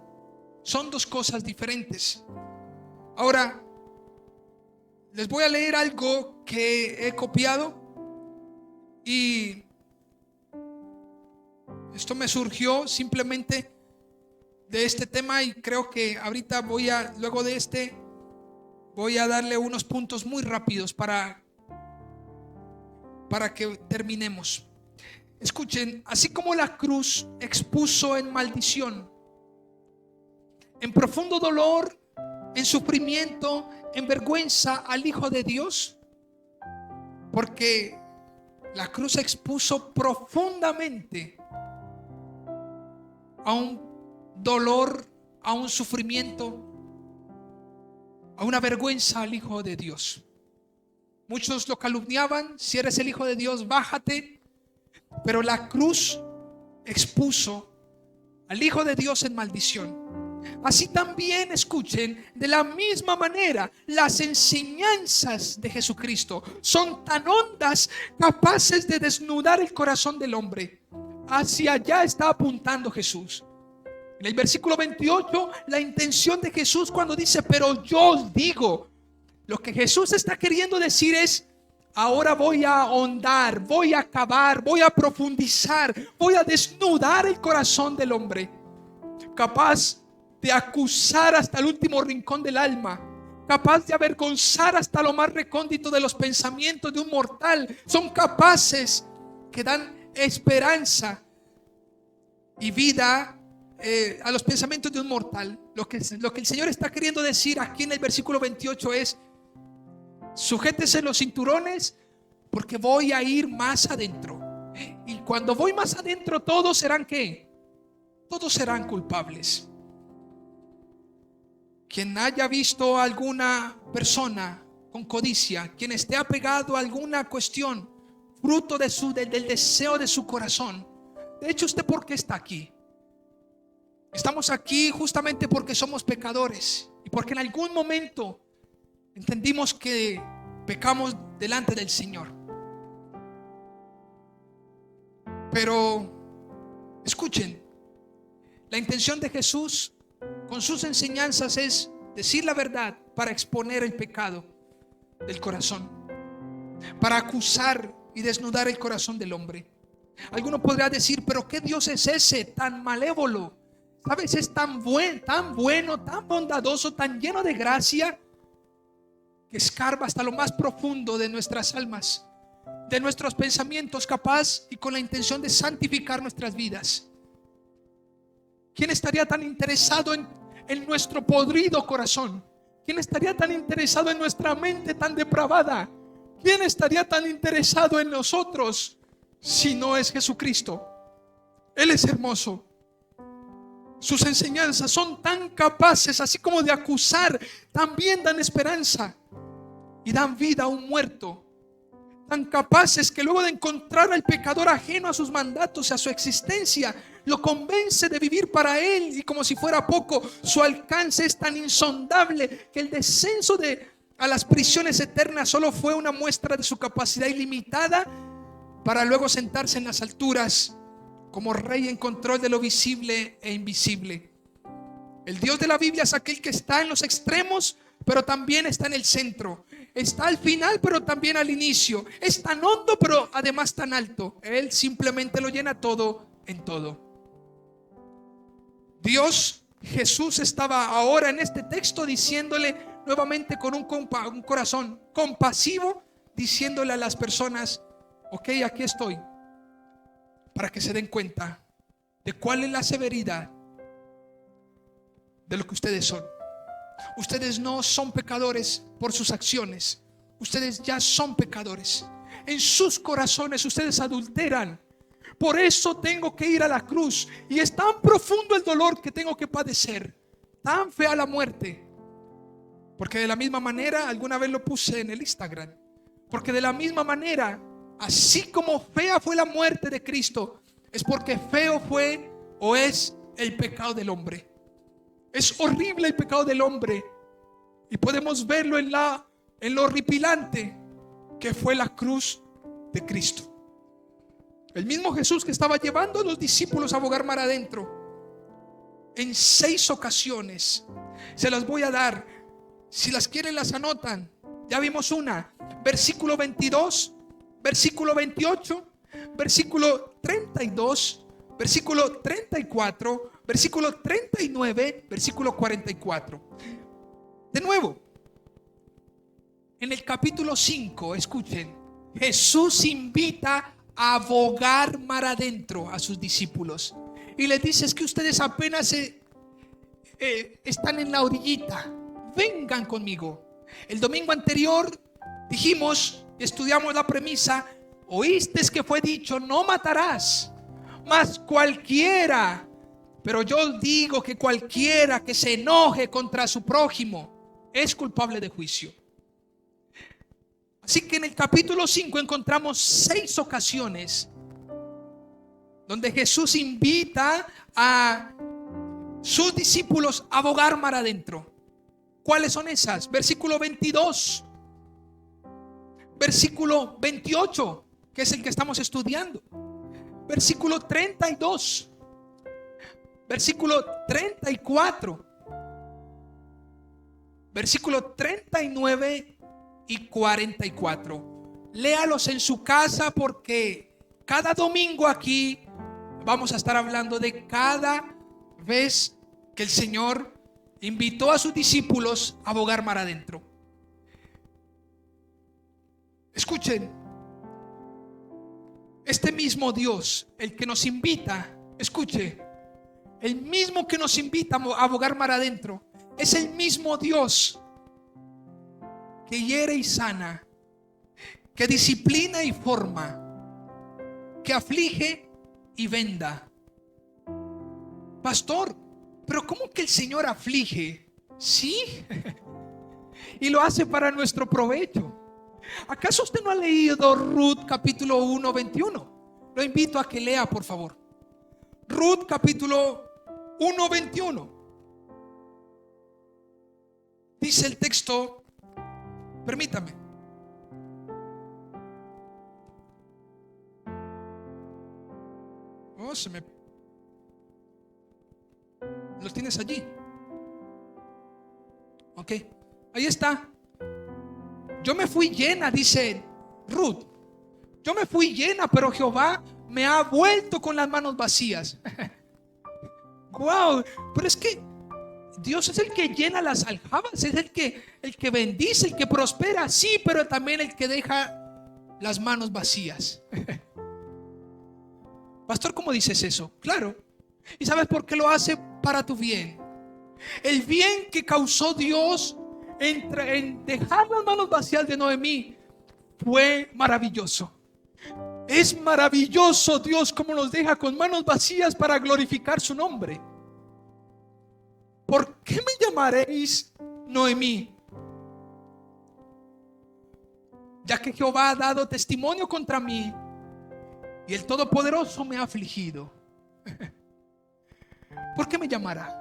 Son dos cosas diferentes. Ahora, les voy a leer algo que he copiado, y esto me surgió simplemente de este tema, y creo que ahorita luego de voy a darle unos puntos muy rápidos para que terminemos. Escuchen, así como la cruz expuso en maldición, en profundo dolor, en sufrimiento, en vergüenza al Hijo de Dios, porque la cruz expuso profundamente a un dolor, a un sufrimiento, a una vergüenza al Hijo de Dios. Muchos lo calumniaban: si eres el Hijo de Dios, bájate. Pero la cruz expuso al Hijo de Dios en maldición. Así también, escuchen, de la misma manera, las enseñanzas de Jesucristo son tan hondas, capaces de desnudar el corazón del hombre. Hacia allá está apuntando Jesús. En el versículo 28, la intención de Jesús cuando dice: pero yo os digo, lo que Jesús está queriendo decir es: ahora voy a ahondar, voy a acabar, voy a profundizar, voy a desnudar el corazón del hombre, capaz de acusar hasta el último rincón del alma, capaz de avergonzar hasta lo más recóndito de los pensamientos de un mortal. Son capaces que dan esperanza y vida a los pensamientos de un mortal. Lo que el Señor está queriendo decir aquí en el versículo 28 es: sujétese los cinturones, porque voy a ir más adentro. Y cuando voy más adentro, todos serán ¿qué? Todos serán culpables. Quien haya visto a alguna persona con codicia, quien esté apegado a alguna cuestión, fruto del deseo de su corazón. De hecho, ¿usted por qué está aquí? Estamos aquí justamente porque somos pecadores y porque en algún momento entendimos que pecamos delante del Señor. Pero escuchen, la intención de Jesús con sus enseñanzas es decir la verdad para exponer el pecado del corazón, para acusar y desnudar el corazón del hombre. Alguno podrá decir: pero ¿qué Dios es ese tan malévolo? ¿Sabes? Es tan bueno, tan bondadoso, tan lleno de gracia, que escarba hasta lo más profundo de nuestras almas, de nuestros pensamientos, capaz y con la intención de santificar nuestras vidas. ¿Quién estaría tan interesado en nuestro podrido corazón? ¿Quién estaría tan interesado en nuestra mente tan depravada? ¿Quién estaría tan interesado en nosotros si no es Jesucristo? Él es hermoso. Sus enseñanzas son tan capaces, así como de acusar, también dan esperanza y dan vida a un muerto. Tan capaces que luego de encontrar al pecador ajeno a sus mandatos y a su existencia, lo convence de vivir para él, y como si fuera poco, su alcance es tan insondable que el descenso a las prisiones eternas solo fue una muestra de su capacidad ilimitada para luego sentarse en las alturas como rey en control de lo visible e invisible. El Dios de la Biblia es aquel que está en los extremos, pero también está en el centro. Está al final, pero también al inicio. Es tan hondo, pero además tan alto. Él simplemente lo llena todo en todo. Dios, Jesús, estaba ahora en este texto diciéndole nuevamente con un corazón compasivo, diciéndole a las personas: ok, aquí estoy, para que se den cuenta de cuál es la severidad de lo que ustedes son. Ustedes no son pecadores por sus acciones. Ustedes ya son pecadores. En sus corazones ustedes adulteran. Por eso tengo que ir a la cruz. Y es tan profundo el dolor que tengo que padecer, tan fea la muerte. Porque de la misma manera, alguna vez lo puse en el Instagram, porque de la misma manera, así como fea fue la muerte de Cristo, es porque feo fue o es el pecado del hombre. Es horrible el pecado del hombre, y podemos verlo en lo horripilante que fue la cruz de Cristo. El mismo Jesús que estaba llevando a los discípulos a bogar mar adentro en 6 ocasiones. Se las voy a dar. Si las quieren, las anotan. Ya vimos una: versículo 22, versículo 28, versículo 32, versículo 34, versículo 39, versículo 44. De nuevo, en el capítulo 5, escuchen, Jesús invita a bogar mar adentro a sus discípulos y les dice: es que ustedes apenas están en la orillita, vengan conmigo. El domingo anterior dijimos, estudiamos la premisa: oíste que fue dicho, no matarás. Mas cualquiera, pero yo digo que cualquiera que se enoje contra su prójimo es culpable de juicio. Así que en el capítulo 5 encontramos 6 ocasiones donde Jesús invita a sus discípulos a bogar mar adentro. ¿Cuáles son esas? Versículo 22, versículo 28, que es el que estamos estudiando, versículo 32, versículo 34, versículo 39 y 44. Léalos en su casa, porque cada domingo aquí vamos a estar hablando de cada vez que el Señor invitó a sus discípulos a bogar mar adentro. Escuchen, este mismo Dios, el que nos invita, escuche, el mismo que nos invita a bogar mar adentro, es el mismo Dios que hiere y sana, que disciplina y forma, que aflige y venda. Pastor, pero ¿cómo que el Señor aflige? Sí, y lo hace para nuestro provecho. ¿Acaso usted no ha leído Ruth capítulo 1, 21? Lo invito a que lea, por favor. Ruth capítulo 1, 21. Dice el texto, permítame. Oh, ¿los tienes allí? Ok, ahí está. Yo me fui llena, dice Ruth. Yo me fui llena, pero Jehová me ha vuelto con las manos vacías. Wow, pero es que Dios es el que llena las aljabas, es el que bendice, el que prospera, sí, pero también el que deja las manos vacías. Pastor, ¿cómo dices eso? Claro. ¿Y sabes por qué lo hace? Para tu bien. El bien que causó Dios en dejar las manos vacías de Noemí fue maravilloso. Es maravilloso Dios como nos deja con manos vacías para glorificar su nombre. ¿Por qué me llamaréis Noemí? Ya que Jehová ha dado testimonio contra mí y el Todopoderoso me ha afligido. ¿Por qué me llamará?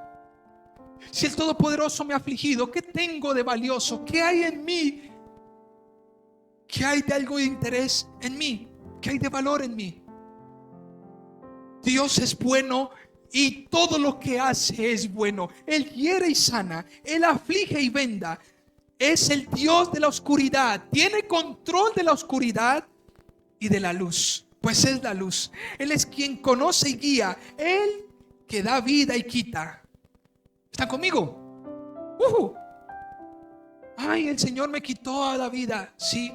Si el Todopoderoso me ha afligido, ¿qué tengo de valioso? ¿Qué hay en mí? ¿Qué hay de algo de interés en mí? ¿Qué hay de valor en mí? Dios es bueno y todo lo que hace es bueno. Él hiere y sana, Él aflige y venda. Es el Dios de la oscuridad. Tiene control de la oscuridad y de la luz, pues es la luz. Él es quien conoce y guía. Él que da vida y quita. ¿Están conmigo? Ay, el Señor me quitó la vida. Sí.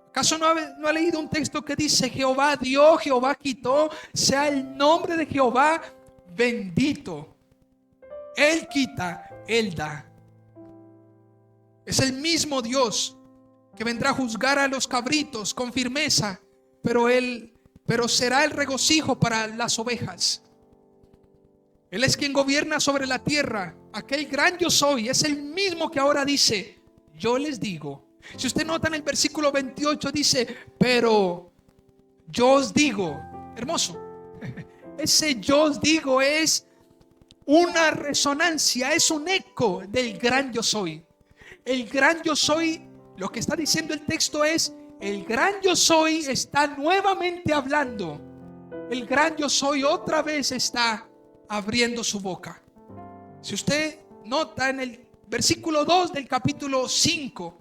¿Acaso no ha leído un texto que dice: Jehová dio, Jehová quitó, sea el nombre de Jehová bendito? Él quita, Él da. Es el mismo Dios que vendrá a juzgar a los cabritos con firmeza, pero será el regocijo para las ovejas. Él es quien gobierna sobre la tierra. Aquel gran yo soy es el mismo que ahora dice: yo les digo. Si usted nota en el versículo 28 dice: pero yo os digo. Hermoso. Ese yo os digo es una resonancia, es un eco del gran yo soy. El gran yo soy, lo que está diciendo el texto es: el gran yo soy está nuevamente hablando. El gran yo soy otra vez está abriendo su boca. Si usted nota en el versículo 2 del capítulo 5,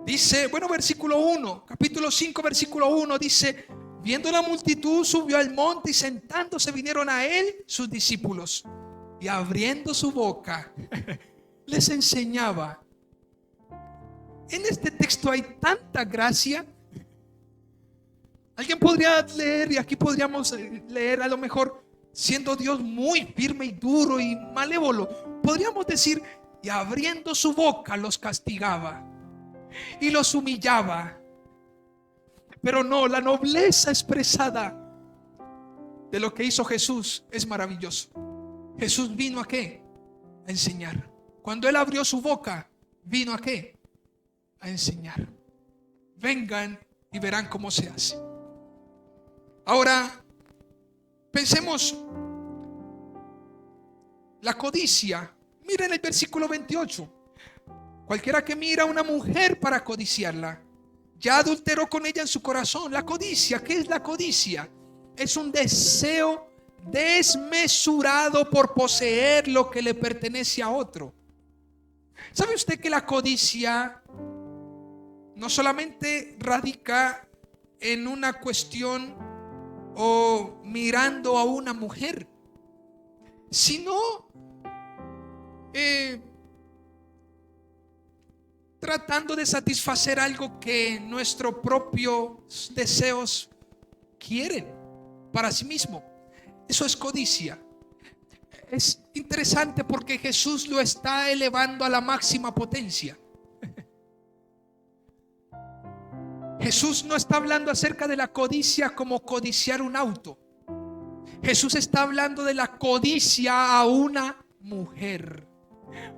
dice, versículo 1, capítulo 5, versículo 1 dice: viendo la multitud, subió al monte y sentándose vinieron a él sus discípulos, y abriendo su boca les enseñaba. En este texto hay tanta gracia. Alguien podría leer, y aquí podríamos leer a lo mejor, siendo Dios muy firme y duro y malévolo, podríamos decir: y abriendo su boca los castigaba y los humillaba. Pero no, la nobleza expresada de lo que hizo Jesús es maravilloso. Jesús vino ¿a qué? A enseñar. Cuando Él abrió su boca, vino ¿a qué? A enseñar. vengan y verán cómo se hace. Ahora, pensemos la codicia. Miren el versículo 28. Cualquiera que mira a una mujer para codiciarla, ya adulteró con ella en su corazón. La codicia, ¿qué es la codicia? Es un deseo desmesurado por poseer lo que le pertenece a otro. ¿Sabe usted que la codicia no solamente radica en una cuestión o mirando a una mujer, sino tratando de satisfacer algo que nuestros propios deseos quieren para sí mismo? Eso es codicia. Es interesante porque Jesús lo está elevando a la máxima potencia. Jesús no está hablando acerca de la codicia como codiciar un auto. Jesús está hablando de la codicia a una mujer.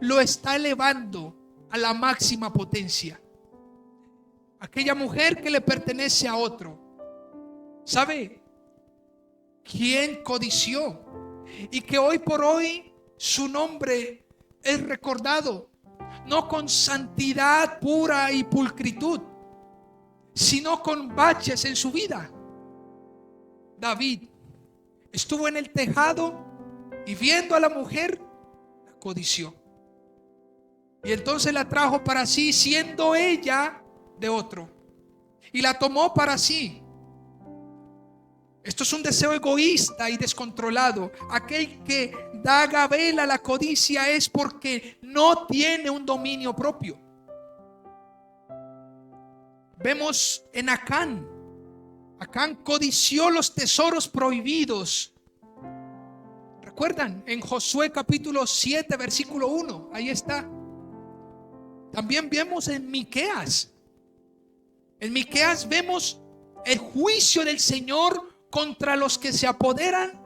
Lo está elevando a la máxima potencia. Aquella mujer que le pertenece a otro. ¿Sabe quién codició? Y que hoy por hoy su nombre es recordado, no con santidad pura y pulcritud, sino con baches en su vida. David estuvo en el tejado y viendo a la mujer, la codició. Y entonces la trajo para sí, siendo ella de otro. Y la tomó para sí. Esto es un deseo egoísta y descontrolado. Aquel que da gabela a la codicia es porque no tiene un dominio propio. Vemos en Acán. Acán codició los tesoros prohibidos. ¿Recuerdan? En Josué capítulo 7 versículo 1. Ahí está. También vemos en Miqueas. En Miqueas vemos el juicio del Señor contra los que se apoderan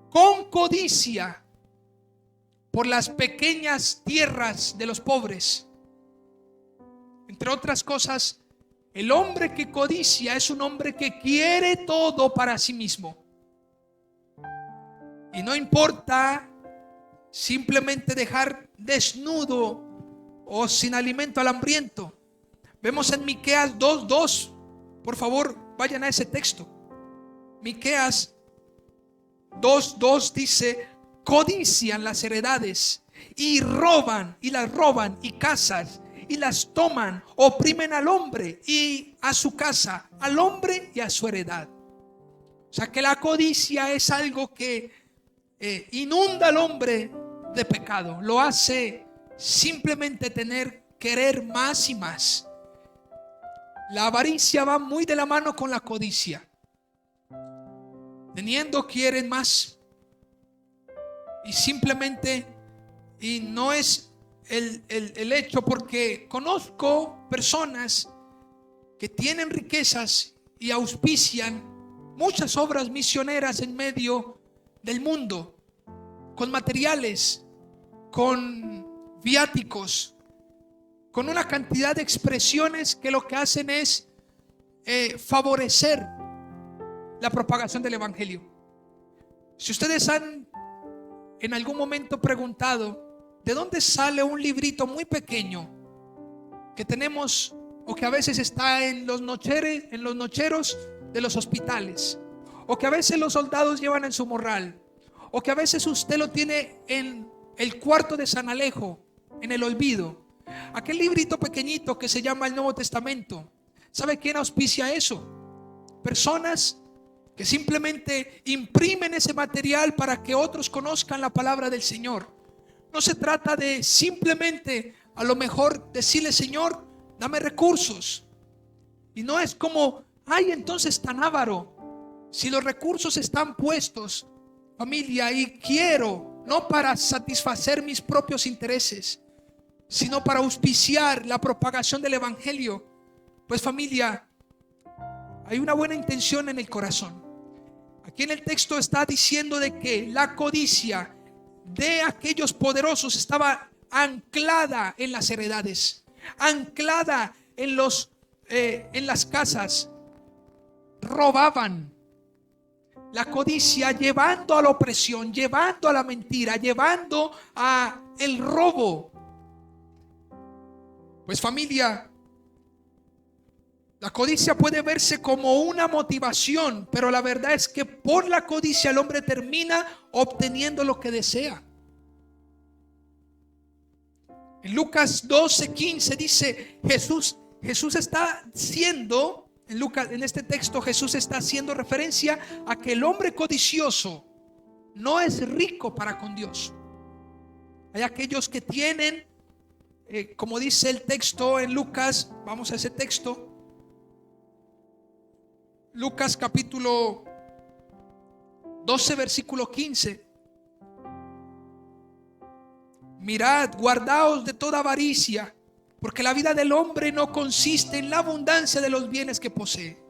con codicia por las pequeñas tierras de los pobres. Entre otras cosas, el hombre que codicia es un hombre que quiere todo para sí mismo. Y no importa simplemente dejar desnudo o sin alimento al hambriento. Vemos en Miqueas 2:2. Por favor, vayan a ese texto. Miqueas 2:2 dice: codician las heredades y roban y las roban y casas y las toman, oprimen al hombre y a su casa, al hombre y a su heredad. O sea que la codicia es algo que inunda al hombre de pecado, lo hace simplemente querer más y más. La avaricia va muy de la mano con la codicia. Teniendo quieren más. Y simplemente, y no es el hecho, porque conozco personas que tienen riquezas y auspician muchas obras misioneras en medio del mundo, con materiales, con viáticos, con una cantidad de expresiones que lo que hacen es favorecer la propagación del evangelio. Si ustedes han en algún momento preguntado de dónde sale un librito muy pequeño que tenemos o que a veces está en los nocheros de los hospitales, o que a veces los soldados llevan en su morral, o que a veces usted lo tiene en el cuarto de San Alejo, en el olvido, aquel librito pequeñito que se llama el Nuevo Testamento. ¿Sabe quién auspicia eso? Personas que simplemente imprimen ese material para que otros conozcan la palabra del Señor. No se trata de simplemente a lo mejor decirle: Señor, dame recursos. Y no es como: ay, entonces tan avaro. Si los recursos están puestos, familia, y quiero, no para satisfacer mis propios intereses, sino para auspiciar la propagación del evangelio, pues familia, hay una buena intención en el corazón. Aquí en el texto está diciendo de que la codicia de aquellos poderosos estaba anclada en las heredades, anclada en los en las casas robaban. La codicia llevando a la opresión, llevando a la mentira, llevando a el robo. Pues familia, la codicia puede verse como una motivación, pero la verdad es que por la codicia el hombre termina obteniendo lo que desea. En Lucas 12:15 dice, Jesús está diciendo, en este texto Jesús está haciendo referencia a que el hombre codicioso no es rico para con Dios. Hay aquellos que tienen, como dice el texto en Lucas, vamos a ese texto, Lucas capítulo 12 versículo 15. Mirad, guardaos de toda avaricia, porque la vida del hombre no consiste en la abundancia de los bienes que posee.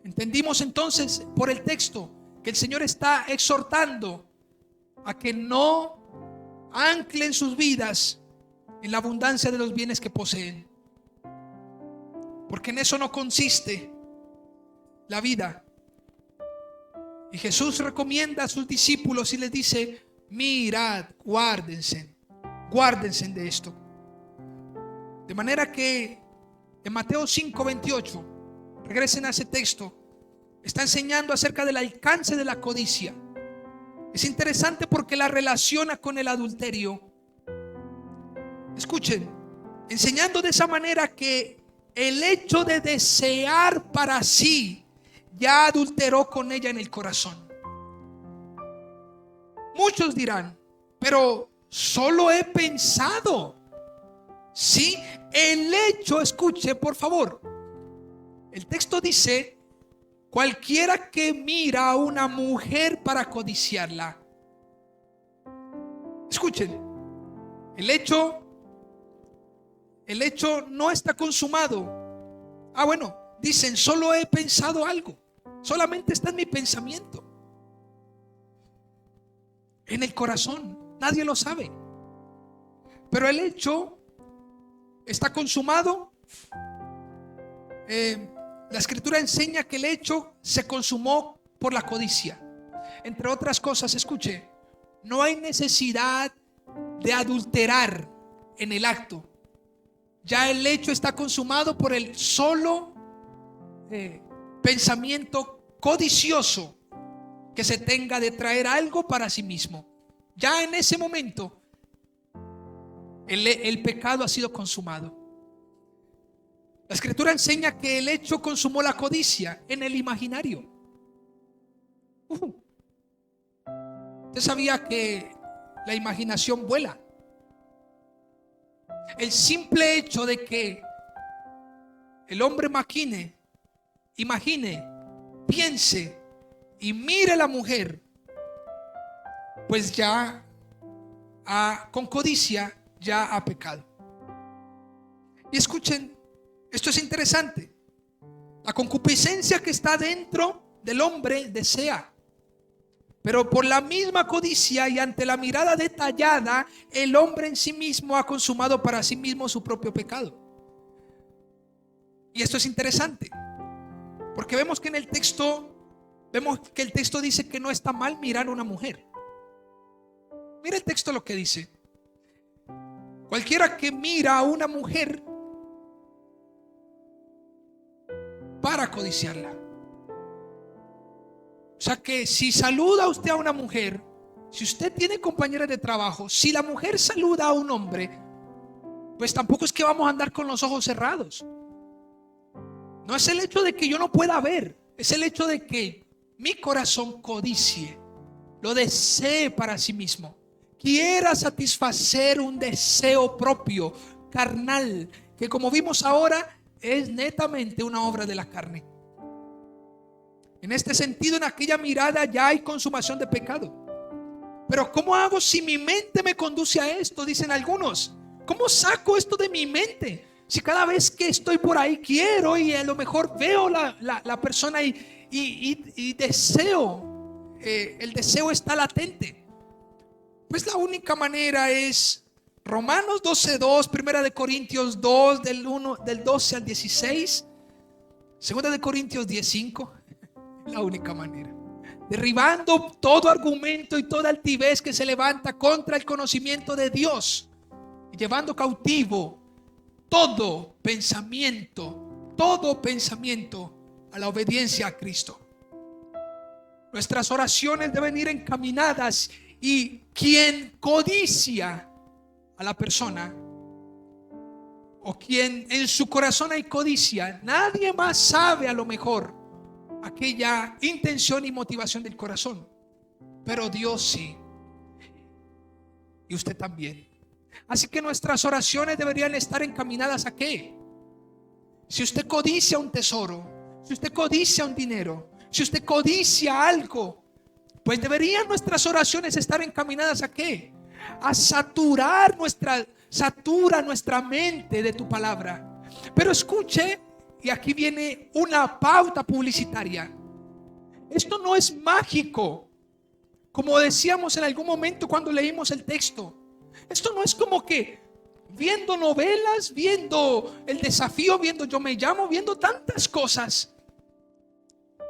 Entendimos entonces por el texto que el Señor está exhortando a que no anclen sus vidas en la abundancia de los bienes que poseen, porque en eso no consiste la vida. Y Jesús recomienda a sus discípulos y les dice: mirad, guárdense de esto. De manera que en Mateo 5:28, regresen a ese texto, está enseñando acerca del alcance de la codicia. Es interesante porque la relaciona con el adulterio. Escuchen, enseñando de esa manera que el hecho de desear para sí ya adulteró con ella en el corazón. Muchos dirán, pero solo he pensado. Sí, el hecho, escuche por favor, el texto dice: cualquiera que mira a una mujer para codiciarla. Escuchen, el hecho no está consumado. Bueno, dicen, solo he pensado algo, solamente está en mi pensamiento, en el corazón, nadie lo sabe. Pero el hecho está consumado. La escritura enseña que el hecho se consumó por la codicia. Entre otras cosas, escuche, no hay necesidad de adulterar en el acto. Ya el hecho está consumado por el solo pensamiento codicioso que se tenga de traer algo para sí mismo. Ya en ese momento el pecado ha sido consumado. La escritura enseña que el hecho consumó la codicia en el imaginario. ¿Usted sabía que la imaginación vuela? El simple hecho de que el hombre imagine, piense y mire a la mujer, pues ya con codicia ya ha pecado. Y escuchen, esto es interesante. La concupiscencia que está dentro del hombre desea, pero por la misma codicia y ante la mirada detallada, el hombre en sí mismo ha consumado para sí mismo su propio pecado. Y esto es interesante, porque vemos que el texto dice que no está mal mirar a una mujer. Mira el texto lo que dice: cualquiera que mira a una mujer para codiciarla. O sea que si saluda usted a una mujer, si usted tiene compañeras de trabajo, si la mujer saluda a un hombre, pues tampoco es que vamos a andar con los ojos cerrados. No es el hecho de que yo no pueda ver, es el hecho de que mi corazón codicie, lo desee para sí mismo, quiera satisfacer un deseo propio, carnal, que como vimos ahora es netamente una obra de la carne. En este sentido, en aquella mirada ya hay consumación de pecado. Pero ¿cómo hago si mi mente me conduce a esto? Dicen algunos. ¿Cómo saco esto de mi mente? Si cada vez que estoy por ahí quiero y a lo mejor veo la persona y deseo, el deseo está latente. Pues la única manera es Romanos 12:2, Primera de Corintios 2, del 12 al 16, Segunda de Corintios 10:5, la única manera. Derribando todo argumento y toda altivez que se levanta contra el conocimiento de Dios, y llevando cautivo todo pensamiento a la obediencia a Cristo. Nuestras oraciones deben ir encaminadas, y quien codicia a la persona, o quien en su corazón hay codicia, nadie más sabe a lo mejor aquella intención y motivación del corazón, pero Dios sí, y usted también. Así que nuestras oraciones deberían estar encaminadas ¿a qué? Si usted codicia un tesoro, si usted codicia un dinero, si usted codicia algo, pues deberían nuestras oraciones estar encaminadas ¿a qué? A satura nuestra mente de tu palabra. Pero escuche, y aquí viene una pauta publicitaria. Esto no es mágico, como decíamos en algún momento cuando leímos el texto. Esto no es como que viendo novelas, viendo El Desafío, viendo Yo Me Llamo, viendo tantas cosas,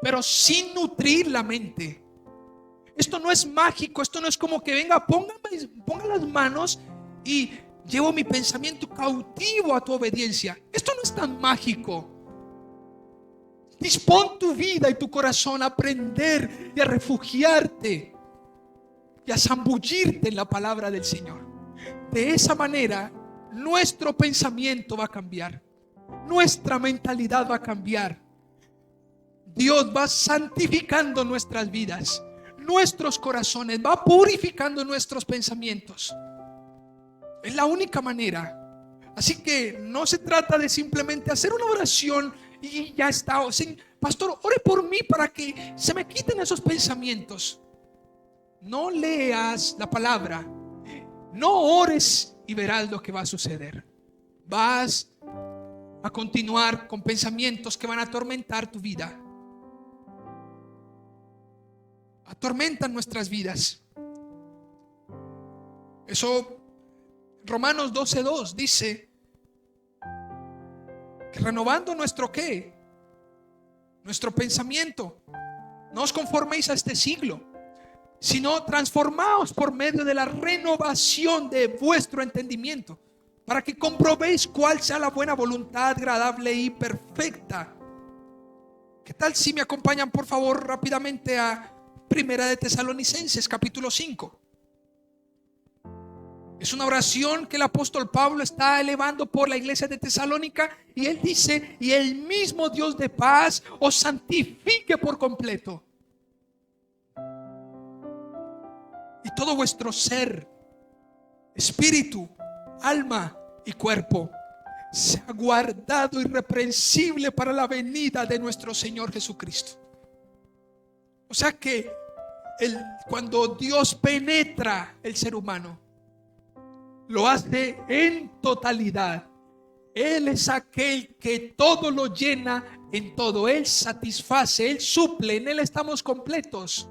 pero sin nutrir la mente. Esto no es mágico. Esto no es como que venga, ponga las manos y llevo mi pensamiento cautivo a tu obediencia. Esto no es tan mágico. Dispón tu vida y tu corazón a aprender y a refugiarte y a zambullirte en la palabra del Señor. De esa manera nuestro pensamiento va a cambiar, nuestra mentalidad va a cambiar. Dios va santificando nuestras vidas, nuestros corazones, va purificando nuestros pensamientos. Es la única manera. Así que no se trata de simplemente hacer una oración y ya está. Pastor, ore por mí para que se me quiten esos pensamientos. No leas la palabra, no ores y verás lo que va a suceder. Vas a continuar con pensamientos que van a atormentar tu vida. Atormentan nuestras vidas. Eso, Romanos 12:2 dice que renovando nuestro ¿qué? Nuestro pensamiento. No os conforméis a este siglo, sino transformaos por medio de la renovación de vuestro entendimiento, para que comprobéis cuál sea la buena voluntad, agradable y perfecta. ¿Qué tal si me acompañan por favor rápidamente a Primera de Tesalonicenses capítulo 5? Es una oración que el apóstol Pablo está elevando por la iglesia de Tesalónica, y él dice: y el mismo Dios de paz os santifique por completo, y todo vuestro ser, espíritu, alma y cuerpo sea guardado irreprensible para la venida de nuestro Señor Jesucristo. O sea que cuando Dios penetra el ser humano, lo hace en totalidad. Él es aquel que todo lo llena en todo. Él satisface, Él suple, en Él estamos completos.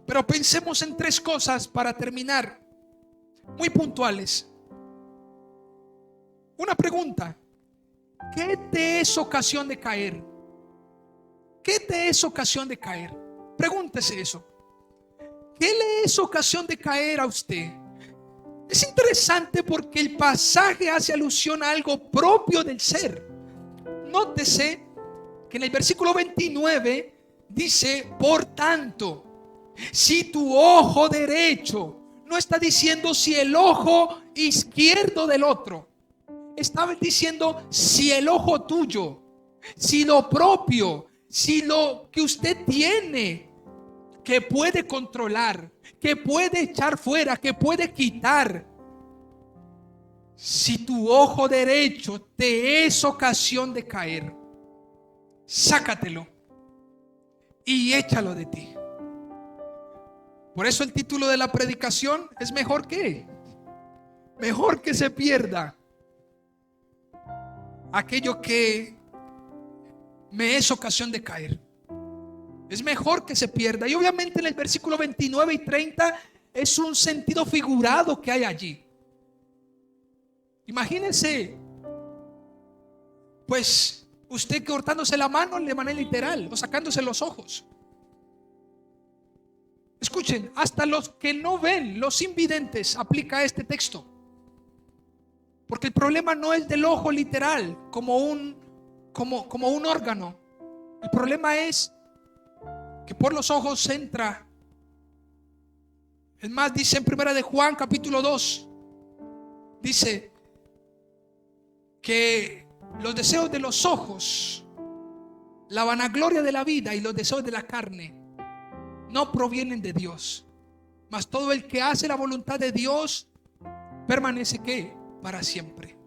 Pero pensemos en tres cosas para terminar, muy puntuales. Una pregunta: ¿qué te es ocasión de caer? ¿Qué te es ocasión de caer? Pregúntese eso. ¿Qué le es ocasión de caer a usted? Es interesante porque el pasaje hace alusión a algo propio del ser. Nótese que en el versículo 29 dice: por tanto, si tu ojo derecho, no está diciendo si el ojo izquierdo del otro, estaba diciendo si el ojo tuyo, si lo propio, si lo que usted tiene, que puede controlar, que puede echar fuera, que puede quitar. Si tu ojo derecho te es ocasión de caer, sácatelo y échalo de ti. Por eso el título de la predicación es mejor que se pierda aquello que me es ocasión de caer. Es mejor que se pierda. Y obviamente en el versículo 29 y 30 es un sentido figurado que hay allí. Imagínense, pues usted cortándose la mano de manera literal o sacándose los ojos. Escuchen, hasta los que no ven, los invidentes, aplica este texto. Porque el problema no es del ojo literal, como un órgano. El problema es que por los ojos entra. Es más, dice en 1 de Juan capítulo 2, dice que los deseos de los ojos, la vanagloria de la vida y los deseos de la carne no provienen de Dios, mas todo el que hace la voluntad de Dios permanece ¿qué? Para siempre.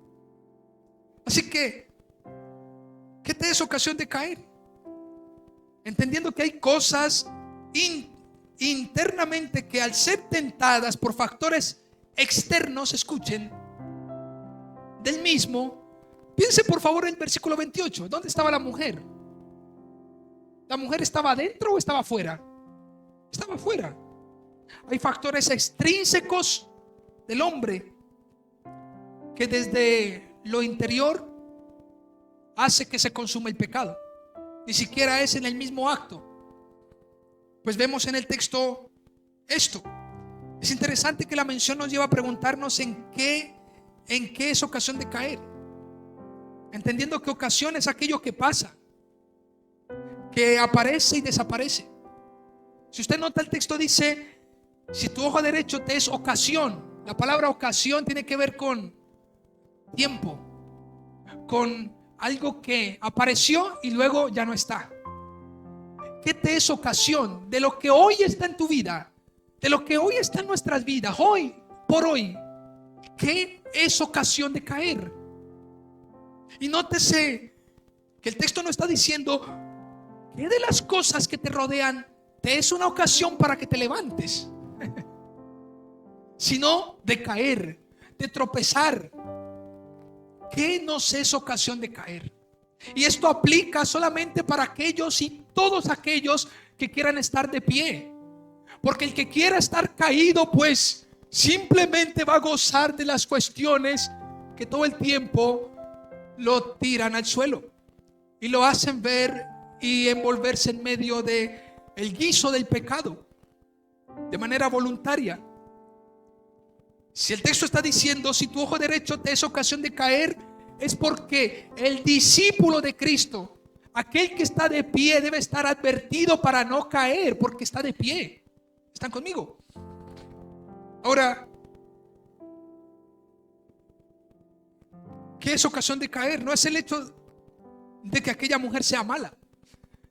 Así que, ¿qué te es ocasión de caer? Entendiendo que hay cosas internamente que al ser tentadas por factores externos, escuchen, del mismo. Piense por favor en el versículo 28. ¿Dónde estaba la mujer? ¿La mujer estaba adentro o estaba afuera? Estaba afuera. Hay factores extrínsecos del hombre que desde lo interior hace que se consuma el pecado. Ni siquiera es en el mismo acto. Pues vemos en el texto esto. Es interesante que la mención nos lleva a preguntarnos en qué es ocasión de caer. Entendiendo que ocasión es aquello que pasa, que aparece y desaparece. Si usted nota, el texto dice: si tu ojo derecho te es ocasión. La palabra ocasión tiene que ver con tiempo, con algo que apareció y luego ya no está. ¿Qué te es ocasión? De lo que hoy está en tu vida, de lo que hoy está en nuestras vidas, hoy por hoy. ¿Qué es ocasión de caer? Y nótese que el texto no está diciendo ¿qué de las cosas que te rodean te es una ocasión para que te levantes? Sino de caer, de tropezar. ¿Qué nos es ocasión de caer? Y esto aplica solamente para aquellos y todos aquellos que quieran estar de pie. Porque el que quiera estar caído, pues simplemente va a gozar de las cuestiones que todo el tiempo lo tiran al suelo y lo hacen ver y envolverse en medio de el guiso del pecado de manera voluntaria. Si el texto está diciendo si tu ojo derecho te es ocasión de caer, es porque el discípulo de Cristo, aquel que está de pie, debe estar advertido para no caer, porque está de pie. ¿Están conmigo? Ahora, ¿qué es ocasión de caer? No es el hecho de que aquella mujer sea mala.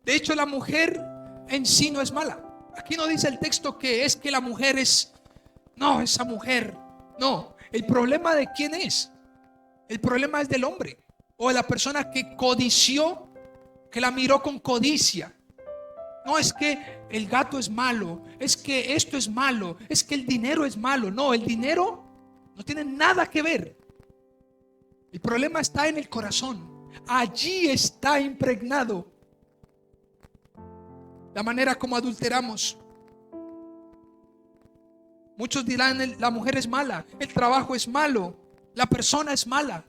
De hecho, la mujer en sí no es mala. Aquí no dice el texto que es que la mujer es, no, esa mujer, no. El problema de quién es. El problema es del hombre o de la persona que codició, que la miró con codicia. No es que el gato es malo, es que esto es malo, es que el dinero es malo. No, el dinero no tiene nada que ver. El problema está en el corazón. Allí está impregnado la manera como adulteramos. Muchos dirán: la mujer es mala, el trabajo es malo, la persona es mala.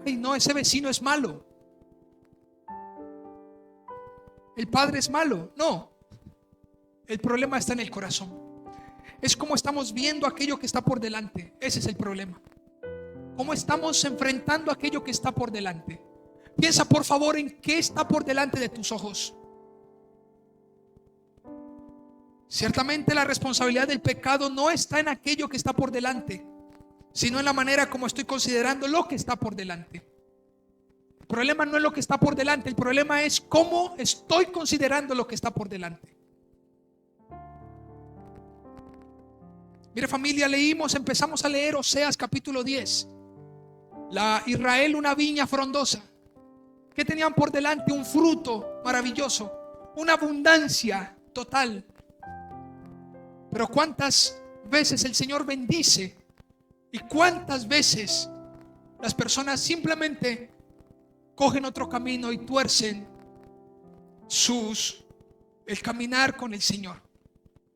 Ay, no, ese vecino es malo, el padre es malo. No, el problema está en el corazón. Es como estamos viendo aquello que está por delante. Ese es el problema. ¿Cómo estamos enfrentando aquello que está por delante? Piensa por favor en qué está por delante de tus ojos. Ciertamente la responsabilidad del pecado no está en aquello que está por delante, sino en la manera como estoy considerando lo que está por delante. El problema no es lo que está por delante, el problema es cómo estoy considerando lo que está por delante. Mire familia, empezamos a leer Oseas capítulo 10. Israel, una viña frondosa. ¿Qué tenían por delante? Un fruto maravilloso, una abundancia total. Pero cuántas veces el Señor bendice y cuántas veces las personas simplemente cogen otro camino y tuercen el caminar con el Señor.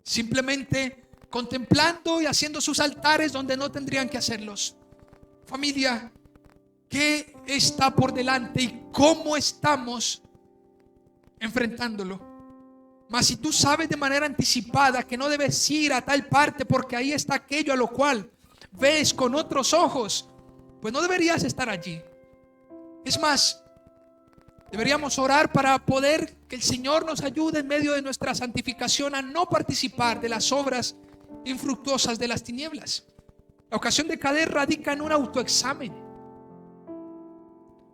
Simplemente contemplando y haciendo sus altares donde no tendrían que hacerlos. Familia, ¿qué está por delante y cómo estamos enfrentándolo? Mas si tú sabes de manera anticipada que no debes ir a tal parte porque ahí está aquello a lo cual ves con otros ojos, pues no deberías estar allí. Es más, deberíamos orar para poder que el Señor nos ayude en medio de nuestra santificación a no participar de las obras infructuosas de las tinieblas. La ocasión de caer radica en un autoexamen.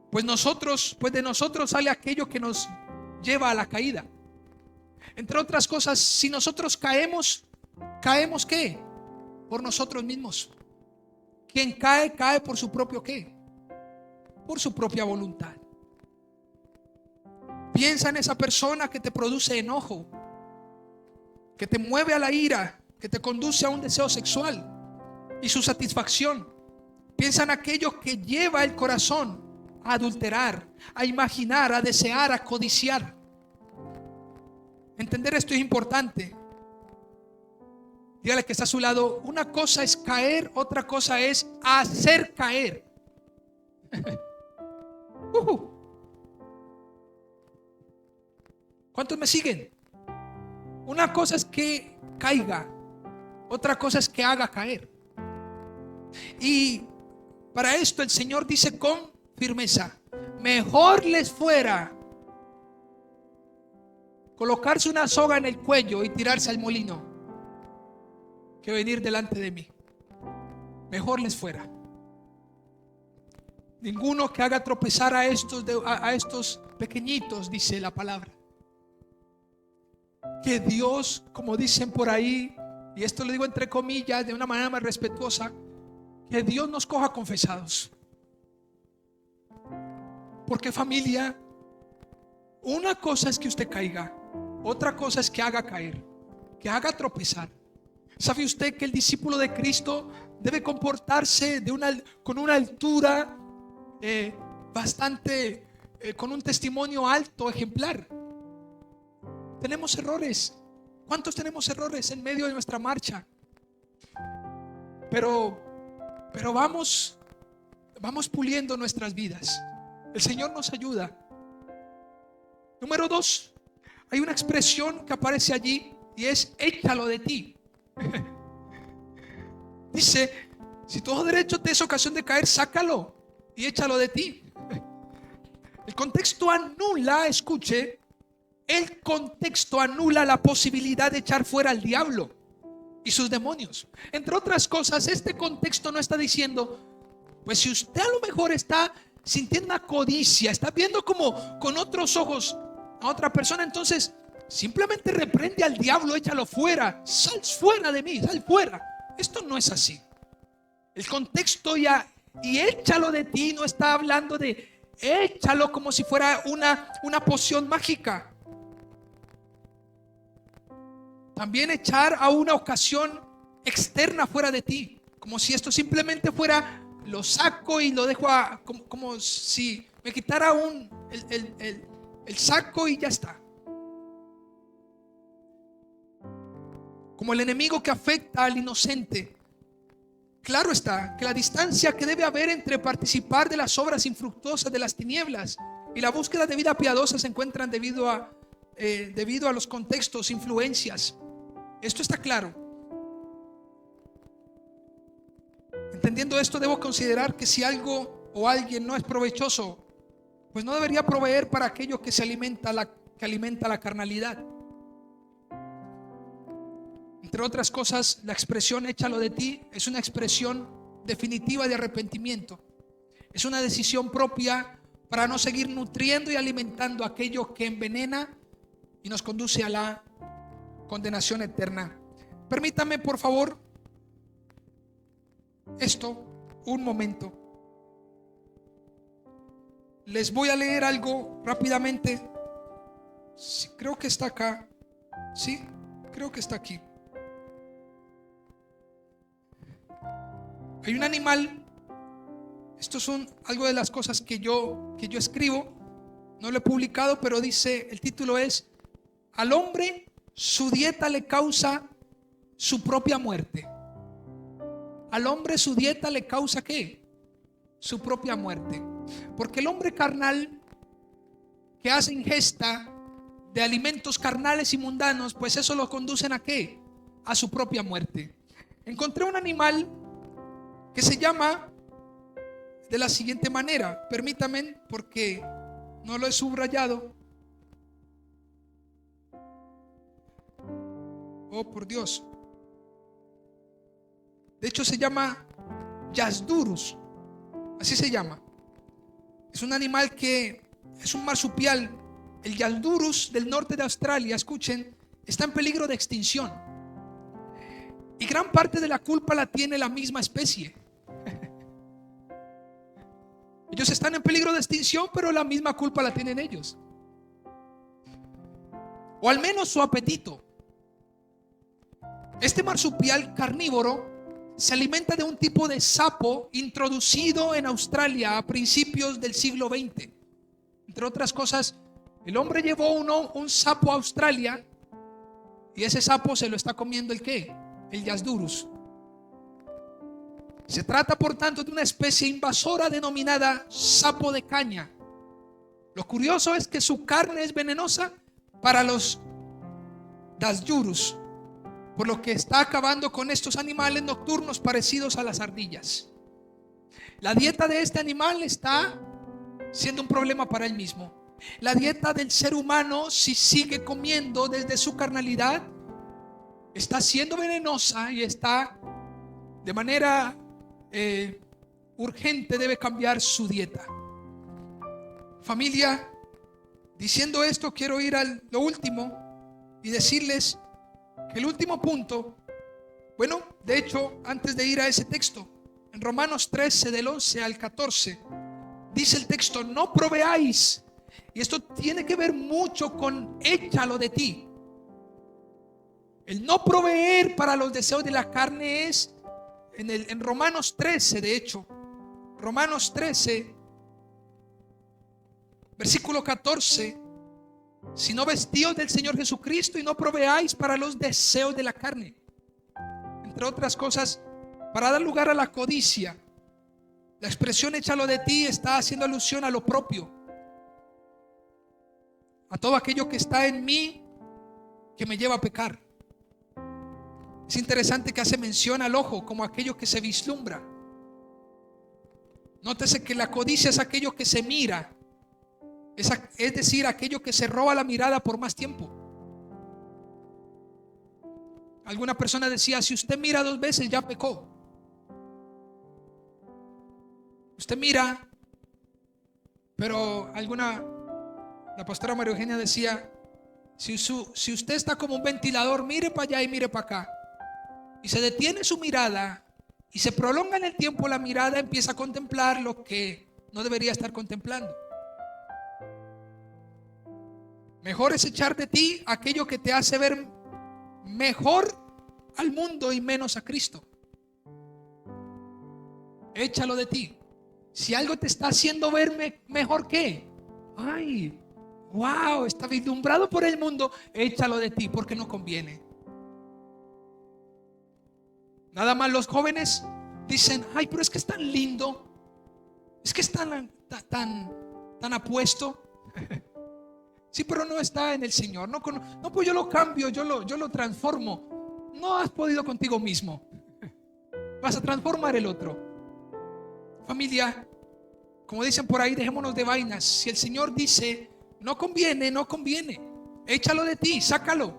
Pues de nosotros sale aquello que nos lleva a la caída. Entre otras cosas, si nosotros caemos ¿qué? Por nosotros mismos. Quien cae, cae por su propio ¿qué? Por su propia voluntad. Piensa en esa persona que te produce enojo, que te mueve a la ira, que te conduce a un deseo sexual y su satisfacción. Piensa en aquello que lleva el corazón a adulterar, a imaginar, a desear, a codiciar. Entender esto es importante. Dígale que está a su lado: una cosa es caer, otra cosa es hacer caer. ¿Cuántos me siguen? Una cosa es que caiga, otra cosa es que haga caer. Y para esto el Señor dice con firmeza: mejor les fuera colocarse una soga en el cuello y tirarse al molino que venir delante de mí. Mejor les fuera. Ninguno que haga tropezar a estos pequeñitos, dice la palabra. Que Dios, como dicen por ahí, y esto lo digo entre comillas de una manera más respetuosa, que Dios nos coja confesados. Porque, familia, una cosa es que usted caiga, otra cosa es que haga caer, que haga tropezar. ¿Sabe usted que el discípulo de Cristo debe comportarse con una altura bastante, con un testimonio alto, ejemplar? Tenemos errores. ¿Cuántos tenemos errores en medio de nuestra marcha? Pero vamos puliendo nuestras vidas. El Señor nos ayuda. Número 2, hay una expresión que aparece allí y es: échalo de ti. Dice: si todo derecho te es ocasión de caer, sácalo y échalo de ti. El contexto anula, escuche, el contexto anula la posibilidad de echar fuera al diablo y sus demonios. Entre otras cosas, este contexto no está diciendo: pues si usted a lo mejor está sintiendo una codicia, está viendo como con otros ojos a otra persona, entonces simplemente reprende al diablo, échalo fuera, sal fuera de mí, sal fuera. Esto no es así. El contexto y échalo de ti no está hablando de échalo como si fuera una poción mágica. También echar a una ocasión externa fuera de ti, como si esto simplemente fuera: lo saco y lo dejo como si me quitara el saco y ya está. Como el enemigo que afecta al inocente. Claro está que la distancia que debe haber entre participar de las obras infructuosas de las tinieblas y la búsqueda de vida piadosa se encuentran debido a los contextos, influencias. Esto está claro. Entendiendo esto, debo considerar que si algo o alguien no es provechoso, pues no debería proveer para aquello que alimenta la carnalidad. Entre otras cosas, la expresión échalo de ti es una expresión definitiva de arrepentimiento. Es una decisión propia para no seguir nutriendo y alimentando aquello que envenena y nos conduce a la condenación eterna. Permítame, por favor, esto un momento. Les voy a leer algo rápidamente. Sí, creo que está acá. Sí, creo que está aquí. Hay un animal. Esto son algo de las cosas que yo escribo. No lo he publicado, pero dice, el título es: al hombre su dieta le causa su propia muerte. Al hombre su dieta le causa ¿qué? Su propia muerte. Porque el hombre carnal que hace ingesta de alimentos carnales y mundanos, pues eso lo conducen ¿a qué? A su propia muerte. Encontré un animal que se llama de la siguiente manera. Permítame porque no lo he subrayado. Oh, por Dios. De hecho se llama Yasdurus. Así se llama. Es un animal que es un marsupial. El Yasdurus del norte de Australia, escuchen, está en peligro de extinción. Y gran parte de la culpa la tiene la misma especie. Ellos están en peligro de extinción, pero la misma culpa la tienen ellos. O al menos su apetito. Este marsupial carnívoro se alimenta de un tipo de sapo introducido en Australia a principios del siglo XX. Entre otras cosas, el hombre llevó un sapo a Australia y ese sapo se lo está comiendo ¿el qué? El Yasdurus. Se trata por tanto de una especie invasora denominada sapo de caña. Lo curioso es que su carne es venenosa para los Yasdurus, por lo que está acabando con estos animales nocturnos parecidos a las ardillas. La dieta de este animal está siendo un problema para él mismo. La dieta del ser humano, si sigue comiendo desde su carnalidad, está siendo venenosa y está de manera urgente, debe cambiar su dieta. Familia, diciendo esto, quiero ir a lo último y decirles que el último punto, bueno, de hecho, antes de ir a ese texto, en Romanos 13 del 11 al 14, dice el texto: no proveáis. Y esto tiene que ver mucho con échalo de ti. El no proveer para los deseos de la carne es en Romanos 13, de hecho, Romanos 13, versículo 14: sino vestíos del Señor Jesucristo y no proveáis para los deseos de la carne. Entre otras cosas, para dar lugar a la codicia. La expresión échalo de ti está haciendo alusión a lo propio, a todo aquello que está en mí que me lleva a pecar. Es interesante que hace mención al ojo como aquello que se vislumbra. Nótese que la codicia es aquello que se mira, es decir, aquello que se roba la mirada por más tiempo. Alguna persona decía: si usted mira 2 veces ya pecó. Usted mira, pero la pastora María Eugenia decía: si usted está como un ventilador, mire para allá y mire para acá, y se detiene su mirada y se prolonga en el tiempo la mirada, empieza a contemplar lo que no debería estar contemplando. Mejor es echar de ti aquello que te hace ver mejor al mundo y menos a Cristo. Échalo de ti. Si algo te está haciendo ver mejor que, ay, wow, está vislumbrado por el mundo, échalo de ti porque no conviene. Nada más los jóvenes dicen: ay, pero es que es tan lindo, es que es tan apuesto. Sí, pero no está en el Señor. No, pues yo lo cambio, yo lo transformo. No has podido contigo mismo. Vas a transformar el otro. Familia, como dicen por ahí, dejémonos de vainas. Si el Señor dice no conviene, no conviene. Échalo de ti, sácalo.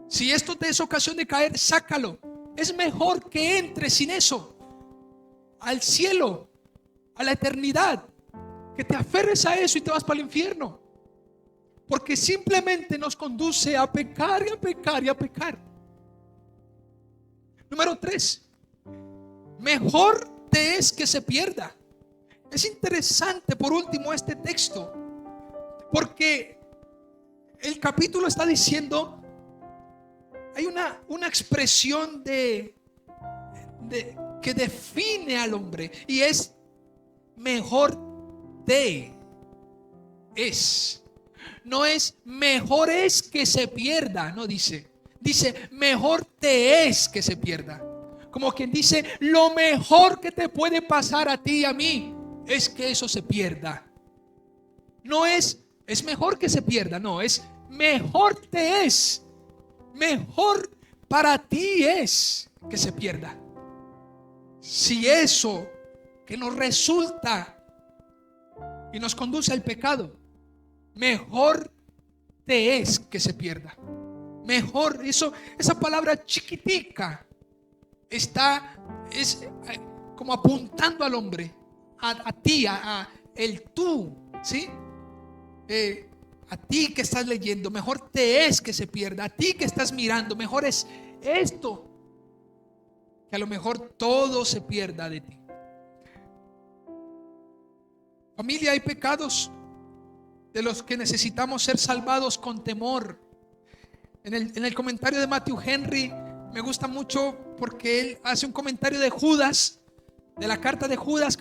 Si esto te es ocasión de caer, sácalo. Es mejor que entres sin eso al cielo, a la eternidad, que te aferres a eso y te vas para el infierno. Porque simplemente nos conduce a pecar y a pecar y a pecar. Número 3, mejor te es que se pierda. Es interesante por último este texto, porque el capítulo está diciendo, hay una expresión que define al hombre, y es mejor te es. No es mejor es que se pierda, no dice. Dice, mejor te es que se pierda. Como quien dice, lo mejor que te puede pasar a ti y a mí es que eso se pierda. No es mejor que se pierda, no, es mejor te es. Mejor para ti es que se pierda. Si eso que nos resulta y nos conduce al pecado, mejor te es que se pierda. Mejor, esa palabra chiquitica es como apuntando al hombre, a ti, a el tú, ¿sí? A ti que estás leyendo, mejor te es que se pierda. A ti que estás mirando, mejor es esto, que a lo mejor todo se pierda de ti. Familia, hay pecados de los que necesitamos ser salvados con temor. En el comentario de Matthew Henry me gusta mucho porque él hace un comentario de Judas, de la carta de Judas,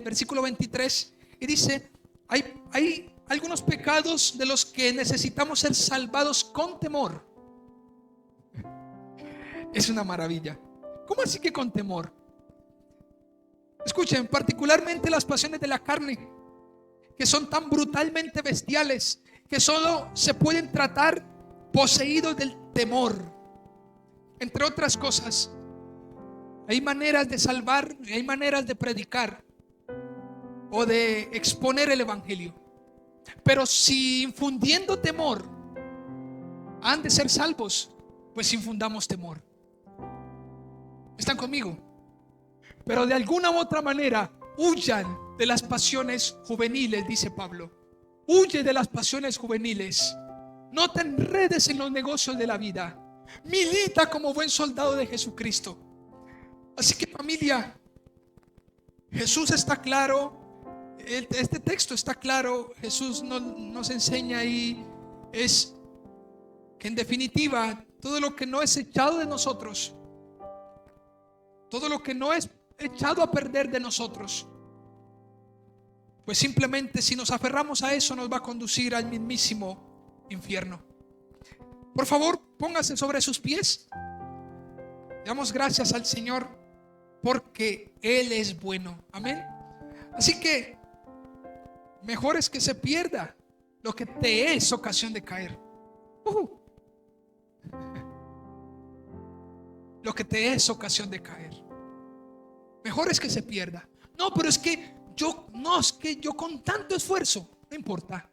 versículo 23, y dice, hay algunos pecados de los que necesitamos ser salvados con temor. Es una maravilla. ¿Cómo así que con temor? Escuchen, particularmente las pasiones de la carne, que son tan brutalmente bestiales, que solo se pueden tratar poseídos del temor. Entre otras cosas, hay maneras de salvar, hay maneras de predicar o de exponer el evangelio. Pero si infundiendo temor han de ser salvos, pues infundamos temor. ¿Están conmigo? Pero de alguna u otra manera huyan de las pasiones juveniles, dice Pablo. Huye de las pasiones juveniles. No te enredes en los negocios de la vida. Milita como buen soldado de Jesucristo. Así que, familia, Jesús está claro. Este texto está claro. Jesús nos enseña ahí es que en definitiva todo lo que no es echado de nosotros, todo lo que no es echado a perder de nosotros, pues simplemente si nos aferramos a eso nos va a conducir al mismísimo infierno. Por favor, póngase sobre sus pies. Damos gracias al Señor porque Él es bueno. Amén. Así que mejor es que se pierda lo que te es ocasión de caer. Lo que te es ocasión de caer. Mejor es que se pierda. No, pero es que yo con tanto esfuerzo, no importa.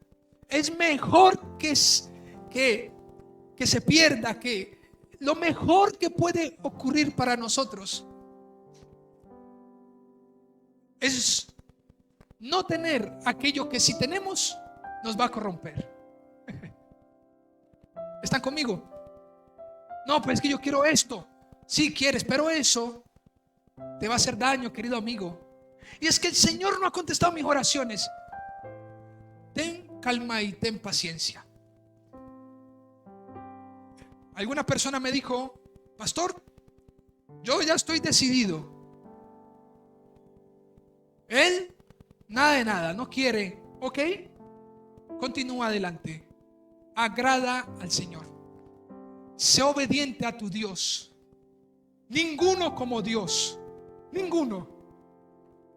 Es mejor que se pierda, que lo mejor que puede ocurrir para nosotros es no tener aquello que si tenemos nos va a corromper. ¿Están conmigo? No, pues es que yo quiero esto. Sí quieres, pero eso te va a hacer daño, querido amigo. Y es que el Señor no ha contestado mis oraciones. Ten calma y ten paciencia. Alguna persona me dijo: pastor, yo ya estoy decidido. Él, nada de nada, no quiere. Ok, continúa adelante. Agrada al Señor. Sé obediente a tu Dios. Ninguno como Dios. Ninguno.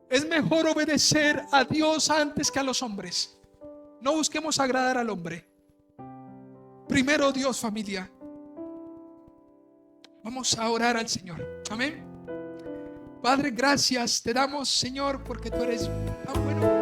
Es mejor obedecer a Dios antes que a los hombres. No busquemos agradar al hombre. Primero Dios, familia. Vamos a orar al Señor. Amén. Padre, gracias te damos, Señor, porque tú eres tan bueno.